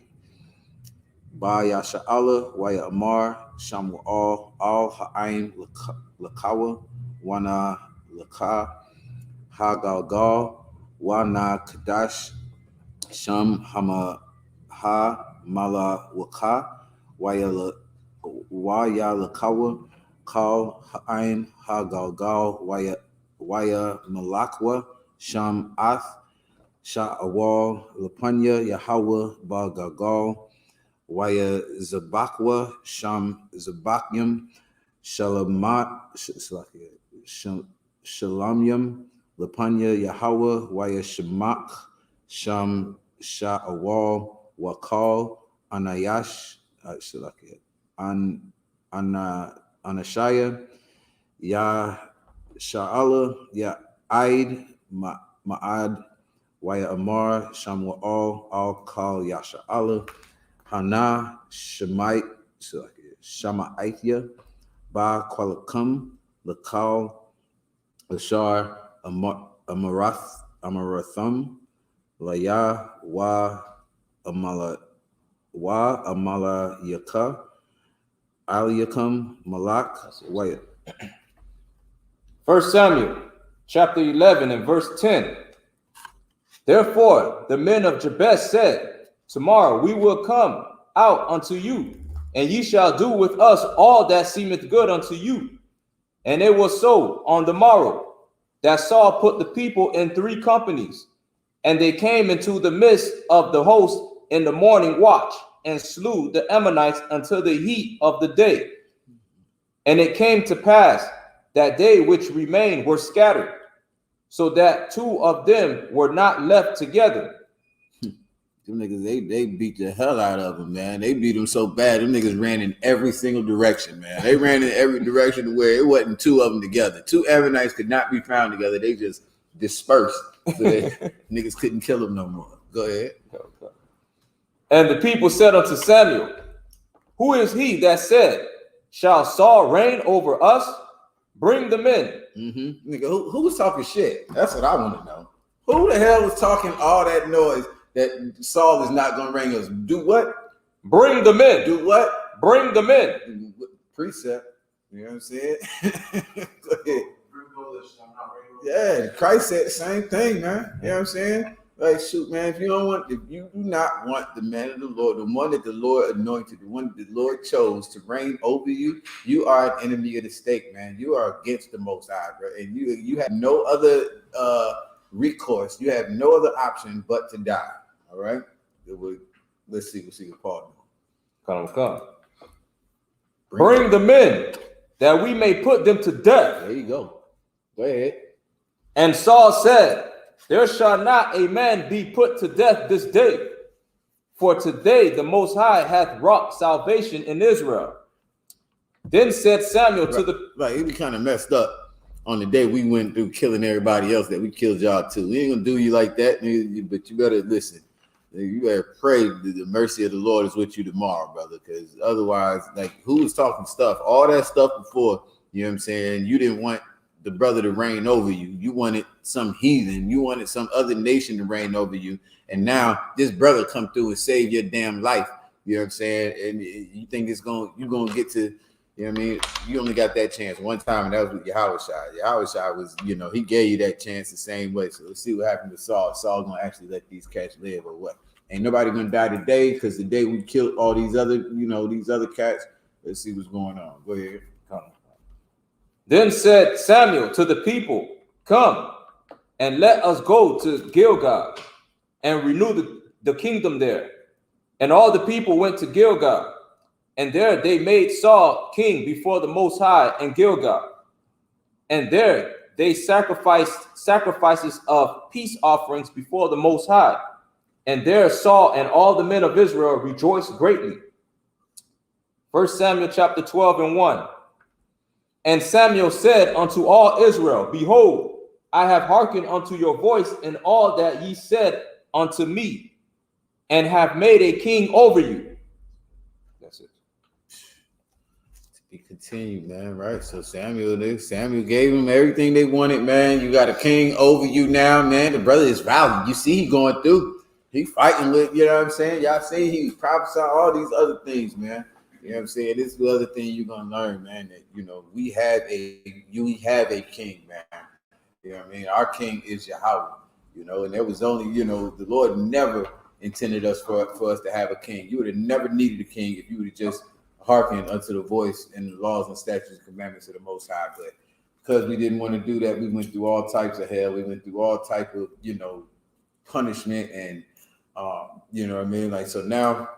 Ba Yasha'ala, Waya Amar, Sham Wa'al, Al Ha'aim, Lakawa, Wana Laka, Hagalgal, Wana Kadash, Sham Hama Ha Mala Waka, Waya Lakawa, Kal Ha'ain Hagalgal, Waya Malakwa, Sham Ath, Sha'awal, Lapanya, Yahweh, Ba Galgal, Waya Zabakwa, Sham Zabakyam, Shalamyam, Lapanya, Yahweh, Waya Shemak, Sham Sha'awal, Wakal, Anayash, Anashaya, Ya Sha'ala, Ya Aid, Ma'ad, Waya Amar, Sham Wa'al, Al Kal, Yasha'ala, Hana, Shama'aithya, Ba Kwalakam, Lakal, Lashar, Amarathum, Laya, Wa Amala Yaka, Aliyakam, Malak, Waya. 1 Samuel chapter 11 and verse 10. Therefore the men of Jabesh said, tomorrow we will come out unto you, and ye shall do with us all that seemeth good unto you. And it was so on the morrow that Saul put the people in 3 companies, and they came into the midst of the host in the morning watch, and slew the Ammonites until the heat of the day. And it came to pass that they which remained were scattered, so that 2 of them were not left together. Them niggas, they beat the hell out of them, man. They beat them so bad. Them niggas ran in every single direction, man. They ran in every direction where it wasn't 2 of them together. 2 Ammonites could not be found together. They just dispersed. So niggas couldn't kill them no more. Go ahead. And the people said unto Samuel, who is he that said, shall Saul reign over us? Bring them in. Mm-hmm. Nigga, who was talking shit? That's what I want to know. Who the hell was talking all that noise that Saul is not going to reign us? Do what? Bring them in. Do what? Bring them in. Precept. You know what I'm saying? Go ahead. Yeah, Christ said the same thing, man. You know what I'm saying? Like, shoot, man, if you do not want the man of the Lord, the one that the Lord anointed, the one that the Lord chose to reign over you, you are an enemy of the state, man. You are against the Most High, bro. And you have no other recourse. You have no other option but to die. All right? Let's see what Paul knows. Come. Bring them in, that we may put them to death. There you go. Go ahead. And Saul said, there shall not a man be put to death this day, for today the Most High hath wrought salvation in Israel. Then said Samuel to the... Right, it be kind of messed up on the day we went through killing everybody else that we killed y'all too. We ain't gonna do you like that, but you better listen. You better pray that the mercy of the Lord is with you tomorrow, brother, because otherwise, like, who was talking stuff? All that stuff before, you know what I'm saying? You didn't want the brother to reign over you. You wanted some heathen. You wanted some other nation to reign over you. And now this brother come through and save your damn life. You know what I'm saying? And you think you're going to get to, you know what I mean? You only got that chance one time, and that was with YAHANNA. YAHANNA was, you know, he gave you that chance the same way. So let's see what happened to Saul. Saul going to actually let these cats live or what? Ain't nobody going to die today because the day we killed all these other, you know, these other cats. Let's see what's going on. Go ahead. Come on. Then said Samuel to the people, come and let us go to Gilgal and renew the kingdom there. And all the people went to Gilgal, and there they made Saul king before the Most High in Gilgal. And there they sacrificed sacrifices of peace offerings before the Most High. And there Saul and all the men of Israel rejoiced greatly. 1 Samuel chapter 12 and 1. And Samuel said unto all Israel, behold, I have hearkened unto your voice in all that ye said unto me, and have made a king over you. That's it. To be continued, man, right? So Samuel gave him everything they wanted, man. You got a king over you now, man. The brother is valiant. You see he going through. He fighting with, you know what I'm saying? Y'all see he prophesying all these other things, man. You know what I'm saying? This is the other thing you're gonna learn, man. That, you know, we have a king, man. You know what I mean? Our king is Yahweh. You know, and there was only, you know, the Lord never intended us for us to have a king. You would have never needed a king if you would have just hearkened unto the voice and the laws and statutes and commandments of the Most High. But because we didn't want to do that, we went through all types of hell. We went through all type of, you know, punishment and you know what I mean? Like, so now,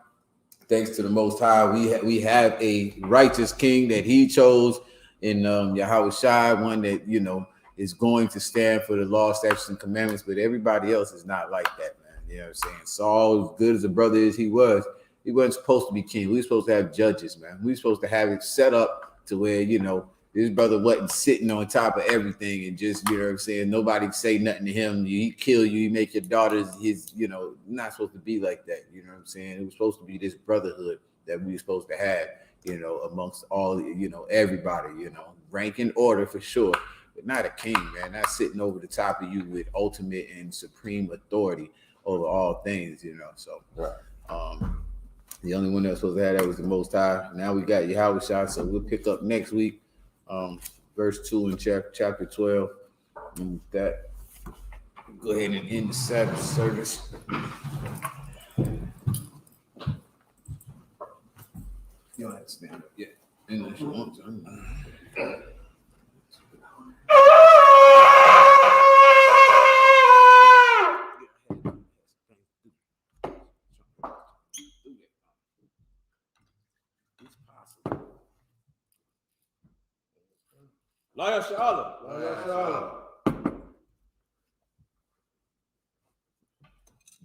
thanks to the Most High, we have a righteous king that he chose in YAHANNA, one that, you know, is going to stand for the law, statutes, and commandments, but everybody else is not like that, man. You know what I'm saying? Saul, as good as a brother as he wasn't supposed to be king. We were supposed to have judges, man. We were supposed to have it set up to where, you know, this brother wasn't sitting on top of everything and just, you know what I'm saying, nobody say nothing to him. He kill you, he make your daughters his, you know, not supposed to be like that. You know what I'm saying? It was supposed to be this brotherhood that we were supposed to have, you know, amongst all, you know, everybody, you know, rank and order for sure, but not a king, man, not sitting over the top of you with ultimate and supreme authority over all things, you know. So, the only one that was supposed to have that was the Most High. Now we got YAHANNA, so we'll pick up next week. Verse 2 in chapter 12. And with that, go ahead and end the Sabbath service. You don't have to stand up yet, unless you want to. SHALAM. YAHANNA.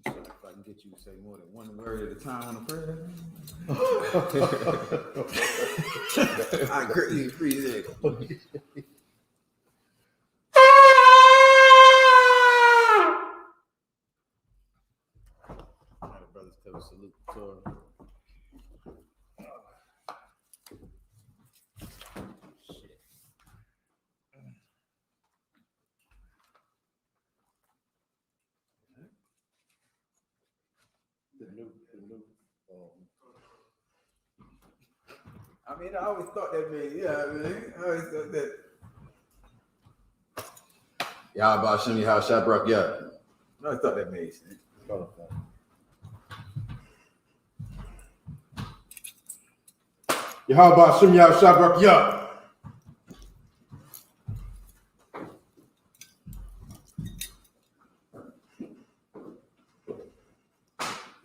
If I can get you to say more than one word at a time on a prayer, I greatly appreciate it. All right, brothers, tell us salute the Torah. I mean, I always thought that made, yeah, I mean, I always thought that. YAHANNA, YAHANNA, yeah. I always thought that made sense. Yahweh Shem Yah Shabrak Yah.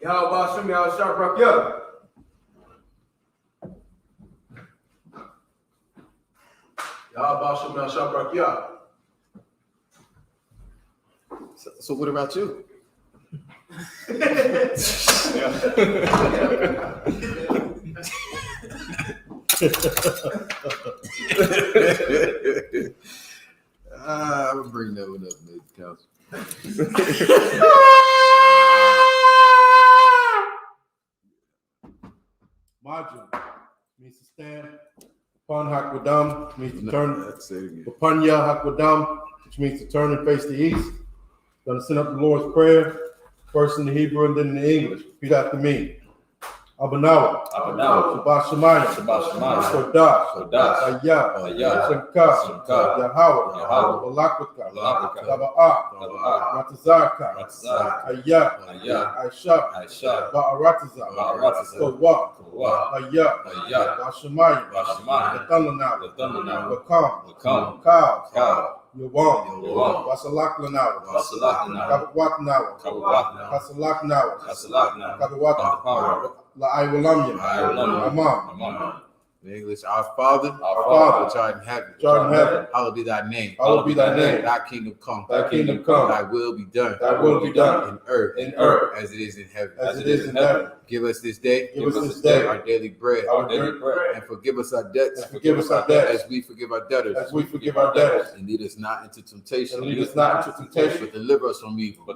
Yahweh Shem Yah Shabrak Yah. Yahweh Shem Yah Shabrak Yah. So what about you? I'm gonna bring that one up, council. Majum means to stand. Upon Hakwadam means to turn. That's it again. Upon Hakwadam, which means to turn and face the east. Going to send up the Lord's Prayer, first in the Hebrew and then in the English. Repeat after me. Abanawa. Shabbat Shemayim. Kodash. I.S.U.P.K. Yahweh. Balakwaka. Taba'ah. Ratazaka. I.S.U.P.K. Ba'arataza. Kowak. Shemayim. Thundernawa. Wakam. Kal. Yawam. Wasalakanawa. Kabawatnawa. Kasalaknawa. Kabawatnawa. I.W.L.A.M. Amam. In English, our Father, which art in heaven, hallowed be thy name. Thy kingdom come. Thy will be done. In earth, as it is in heaven. Give us this day our daily bread. And forgive us our debts. As we forgive our debtors. And lead us not into temptation. But deliver us from evil. For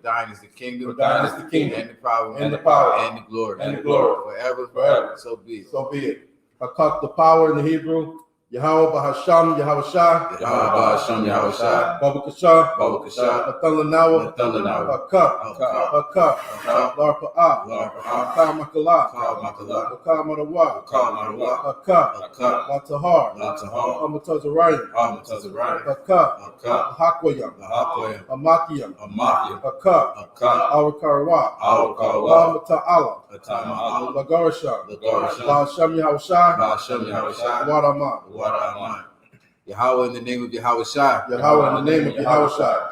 thine is the kingdom. And the power. And the glory. Forever. So be it. I cut the power in the Hebrew. Yahweh Bahasham, Yahweh Shah. Babakasha. Athalanawa. Hakka. Larpa'ah. Kamakala. Kamadawah. Hakka. Latahar. Amatazarayim. Hakka. Hakwayam. Amatiyam. Hakka. Awakarawah. Amata'ala. Lagarasham. Bahasham Yahweh Waraman. Yahweh, in the name of Yahweh Shai.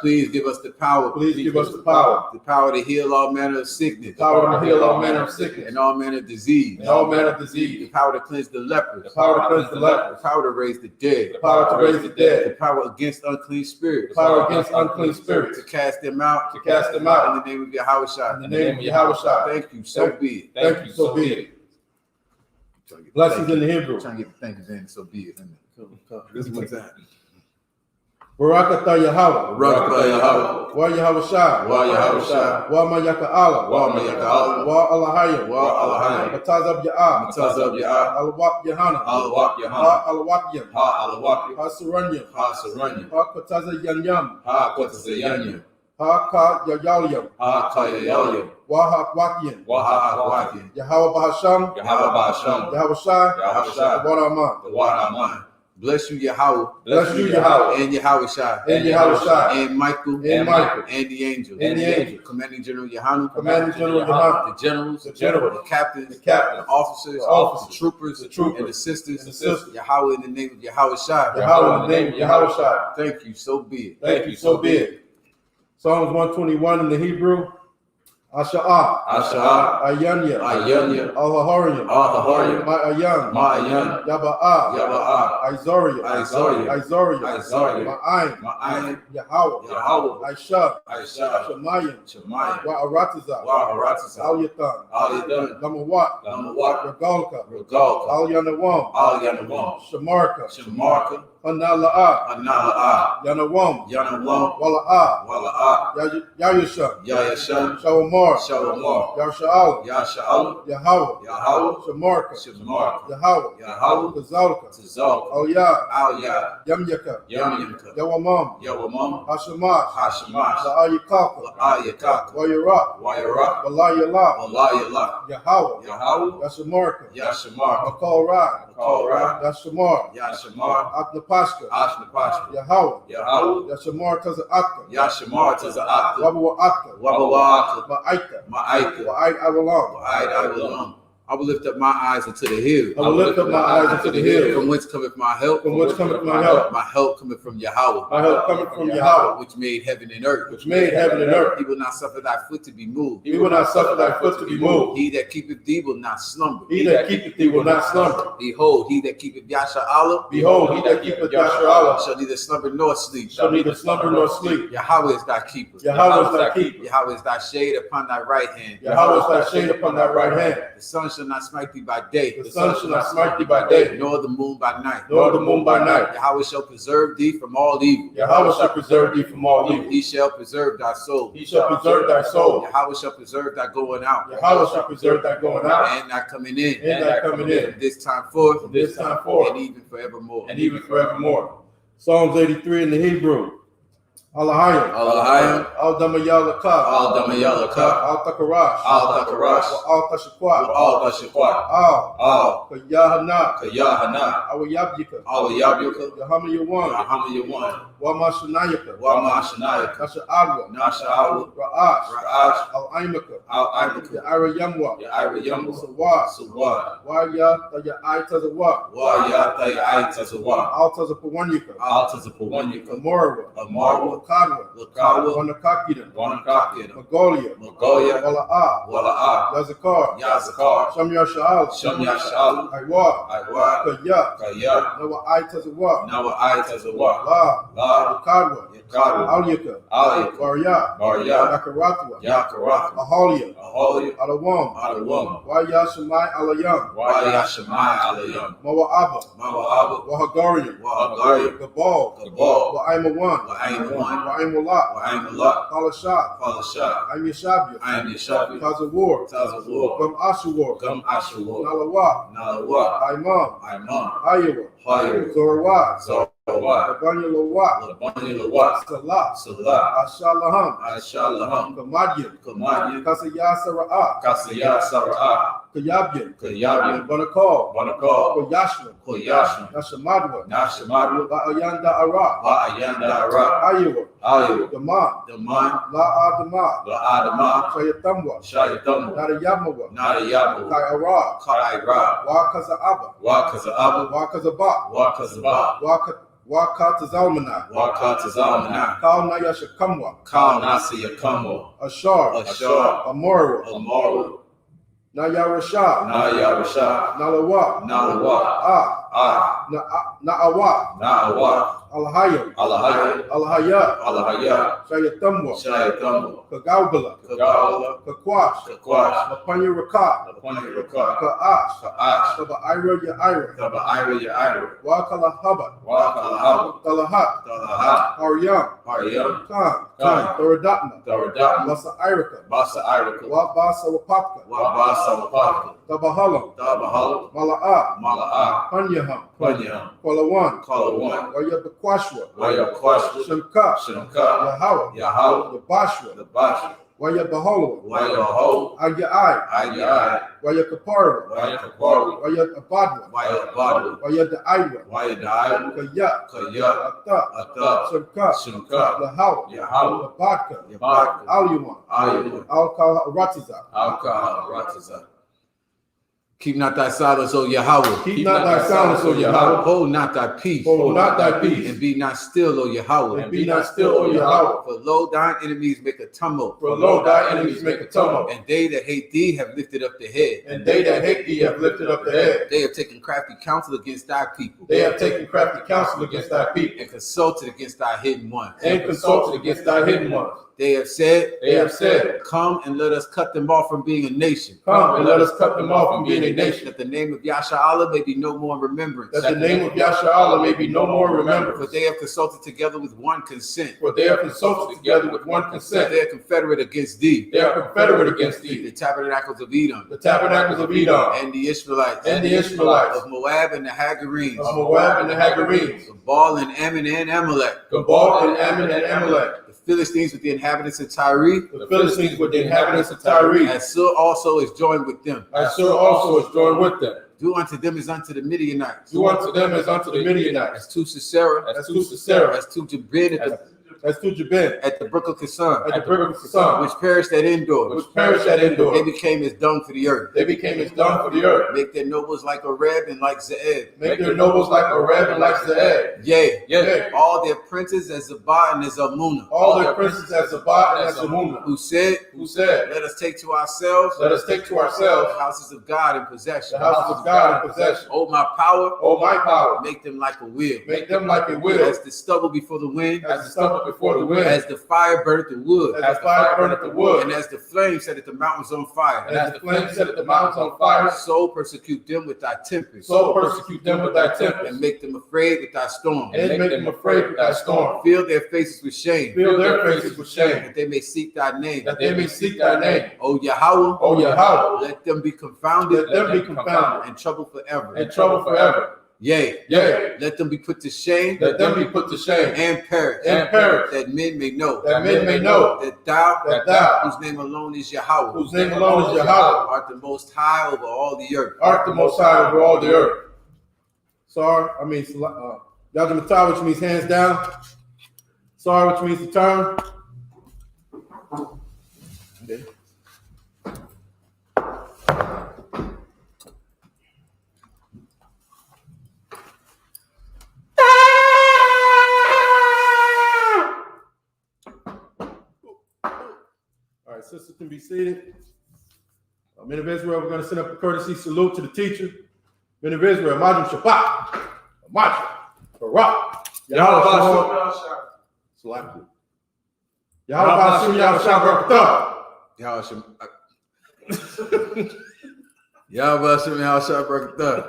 Please give us the power. The power to heal all manner of sickness. And all manner of disease. The power to cleanse the lepers. The power to raise the dead. The power against unclean spirits. To cast them out. In the name of Yahweh Shai. Thank you. So be it. Blessings in the Hebrew. Trying to get the thank yous in, so be it. This one time. Barakatah Yahweh. Wa Yahweh Shai. Wa Mayaka Allah. Wa Alahayim. Matazab Ya'ah. Alawap Yahanna. Ha Alawapiam. Ha Saranyam. Ha Kataza Yanyam. Ha Ka Yayalyam. Wahakwakian. Yahweh Bahasham. Yahweh Shai. Waraman. Bless you, Yahweh. And Yahweh Shai. And Michael. And the angels. Commanding General Yahanna. The generals. The captains. The officers. The troopers. And the sisters. Yahweh, in the name of Yahweh Shai. Thank you. So be it. Psalms 121 in the Hebrew. Asha'ah. Ayanya. Al-Haharian. Ma'ayan. Yaba'ah. Isorian. Ma'ayin. Yahweh. I.S.U.P.K. Shemayim. Wa'arataza. Al-Yatan. Lamawat. Regalka. Al-Yanawam. Shamarka. Hanala'ah. Yanawam. Wala'ah. Yayasham. Shawamar. Yasha'al. Yahweh. Shamarka. Yahweh. Tazalka. Al-Yah. Yamyaka. Yawamam. Hashamash. La'ayikaka. Wayarak. Walayala. Yahweh. Yashamarka. Makalra. Yashamar. Atnapashka. Yahweh. Yashamar Taza'atka. Wabawa Atka. Ma'aika. Wa'ai I will lift up my eyes unto the hill. From whence cometh my help? My help cometh from Yahweh. Which made heaven and earth. He will not suffer thy foot to be moved. He that keepeth thee will not slumber. Behold, he that keepeth Yasha shall neither slumber nor sleep. Yahweh is thy keeper. Yahweh is thy shade upon thy right hand. The sun shall not smite thee by day, The sun shall not smite thee by day, nor the moon by night. nor the moon by night. Yahweh shall preserve thee from all evil. Yahweh shall preserve thee from all evil. He shall preserve thy soul. He shall preserve thy soul. Yahweh shall preserve thy going out, Yahweh shall preserve thy going out and thy coming in, and thy coming in, from this time forth, from this time forth, and even forevermore. and even forevermore. Psalms 83 in the Hebrew. Alahayim. Alahayim. Al-Damayalaka. Al-Damayalaka. Al-Takarash. Al-Takarash. Al-Tashakwa. Al-Tashakwa. Al. Yahanna. YAHANNA. Al-Yabika. Al-YAHANNA. Yahaman. YAHANNA. Wamashanayaka. YAHANNA. Nasha-Adwa. Nasha-Adwa. Ra'ash. Ra'ash. Al-Aimaka. Al-YAHANNA. Ya'ira Yamwa. YAHANNA. Sawad. Sawad. Waya Ta'ya'ai Tazawad. YAHANNA. Tazawad. Al-Tazapawanyaka. Al-Tazapawanyaka. Amorwa. Amarwa. Kadwa. Lakawa. Wanakakida. Wanakakida. Magolia. Magolia. Wala'a. Wala'a. Yazakar. Yazakar. Shamya Sha'al. Shamya Sha'al. Iwa. Iwa. Kaya. Kaya. Nawa'ai Tazawad. Nawa'ai Tazawad. La. La. Kadwa. Yakadwa. Alyaka. Alyaka. Barya. Barya. Yakaratwa. Yakaratwa. Ahalia. Aholia. Alawam. Alawam. Waya Shemai Alayam. Yashamai Alayam. Mawa'aba. Mawa'aba. Wahagarian. Wahagarian. Gabal. Gabal. Wa'aimawan. Wa'aimawan. Wa'aimalak. Wa'aimalak. Kalashah. Falashah. I'm Yeshabia. I am Yeshabia. Tazawar. Tazawar. Gum Ashawar. Gum Ashawar. Nalawa. Nalawa. Imam. Imam. Hayawa. Hayawa. Zorawad. Zorawad. Labanya Lawat. Labanya Lawat. Salah. Salah. Ashalaham. Ashalaham. Kamadyan. Kamadyan. Kasaya Sara'ah. Kasaya Sara'ah. Kayabyan. Kayabyan. Banakal. Banakal. Koyashma. Koyashma. Nashamadwa. Nashamadwa. Ba'ayanda Ara. Ba'ayanda Ara. Hayawa. Hayawa. Daman. Daman. La'adama. La'adama. Shayatamwa. Shayatamwa. Narayamawa. Narayamawa. Kayara. Kayra. Wakaza'aba. Wakaza'aba. Wakazaba. Wakazaba. Wakatazalmana. Wakatazalmana. Kal Nayashakamwa. Kal Nasiyakamwa. Ashar. Ashar. Amorwa. Amorwa. Nayarashah. Nayarashah. Nalawa. Nalawa. Na'awa. Na'awa. Alhayam. Alahaya. Alhaya. Alahaya. Shayatamwa. Shayatamwa. Kagaugala. Kagala. Kakwash. Kakwash. Lapanya Rakat. Lapanya Rakat. Ka'ash. Ka'ash. Taba Ira Ya'ira. Taba Ira Ya'ira. Wakalahabat. Wakalahaba. Talahat. Talahat. Haryam. Haryam. Khan. Khan. Thoradatma. Thoradatma. Basa Irika. Basa Irika. Wabasa Wapapka. Wabasa Wapapka. Tabahalam. Tabahalam. Mala'a. Mala'a. Panyaham. Panyaham. Kwalawan. Kwalawan. Wayabakwashwa. Wayakwashwa. Shemka. Shemka. Yahawa. Yahweh. The Bashwa. The Basha. Wayabahala. Wayaho. Agyai. Agyai. Wayakapara. Wayakapara. Wayabadwa. Wayabadwa. Wayadaiwa. Wayadaiwa. Kaya. Kaya. Ata. Ata. Shemka. Shemka. Lahawa. Yahweh. The Badka. Yabaka. Alyuman. Ayuman. Alka-Ratiza. Alka-Ratiza. Keep not thy silence, O Yahweh. Keep not thy silence, O Yahweh. Hold not thy peace. Hold not thy peace. And be not still, O Yahweh. And be not still, O Yahweh. For lo, thine enemies make a tumult. For lo, thy enemies make a tumult. And they that hate thee have lifted up the head. And they that hate thee have lifted up the head. They have taken crafty counsel against thy people. They have taken crafty counsel against thy people. And consulted against thy hidden ones. And consulted against thy hidden ones. They have said, Come and let us cut them off from being a nation. Come and let us cut them off from being a nation. That the name of Yahshua may be no more in remembrance. That the name of Yahshua may be no more remembered. For they have consulted together with one consent. For they have consulted together with one consent. They are confederate against thee. They are confederate against thee. The tabernacles of Edom. The tabernacles of Edom. And the Israelites. And the Ishmaelites. Of Moab and the Hagarenes. Of Moab and the Hagarenes. Gabal and Ammon and Amalek. Gabal and Ammon and Amalek. Philistines with the inhabitants of Tyre. The Philistines with the inhabitants of Tyre. I.S.U.P.K also is joined with them. I.S.U.P.K also is joined with them. Do unto them as unto the Midianites. Do unto them as unto the Midianites. As to Sisera. As to Sisera. As to Jabin as to Jabin at the brook of Kison. At the brook of Kison. Which perished at Endor. Which perished at Endor. They became as dung for the earth. They became as dung for the earth. Make their nobles like Oreb and like Zeeb. Make their nobles like Oreb and like Zeeb. Yea. All their princes as Zabah and as Amunah. All their princes as Zabah and as Amunah. Who said, Let us take to ourselves. Let us take to ourselves the houses of God in possession. The houses of God in possession. Oh my power. Oh my power. Make them like a wheel. Make them like a wheel. As the stubble before the wind. As the stubble before the wind. As the fire burneth the wood. As the fire burneth the wood. And as the flame setteth the mountains on fire. And as the flame setteth the mountains on fire. So persecute them with thy tempest. So persecute them with thy tempest. And make them afraid with thy storm. And make them afraid with thy storm. Fill their faces with shame. Fill their faces with shame. That they may seek thy name. That they may seek thy name. O Yahweh. O Yahweh. Let them be confounded. Let them be confounded. And troubled forever. And trouble forever. Yea. Yea. Let them be put to shame. Let them be put to shame. And perish. And perish. That men may know. That men may know. That thou. Thou. Whose name alone is Yahweh. Whose name alone is Yahweh. Art the most high over all the earth. Art the most high over all the earth. Sorry, Yajamata, which means hands down. Sorry, which means to turn. All right, sisters can be seated. Men of Israel, we're going to send up a courtesy salute to the teacher. Men of Israel, Majum Shabbat, Majum, Barak, Yahweh Salaki. Yahweh Shem Yahweh Shabbat. Yahweh Shem Yahweh Shabbat.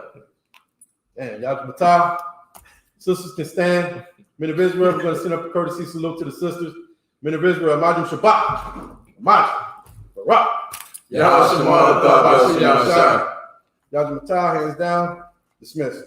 And Yahweh sisters can stand. Men of Israel, we're going to send up a courtesy salute to the sisters. Men of Israel, Majum Shabbat, Majum, Barak. Yahweh Shem Yahweh Shabbat. Yahweh hands down, dismissed.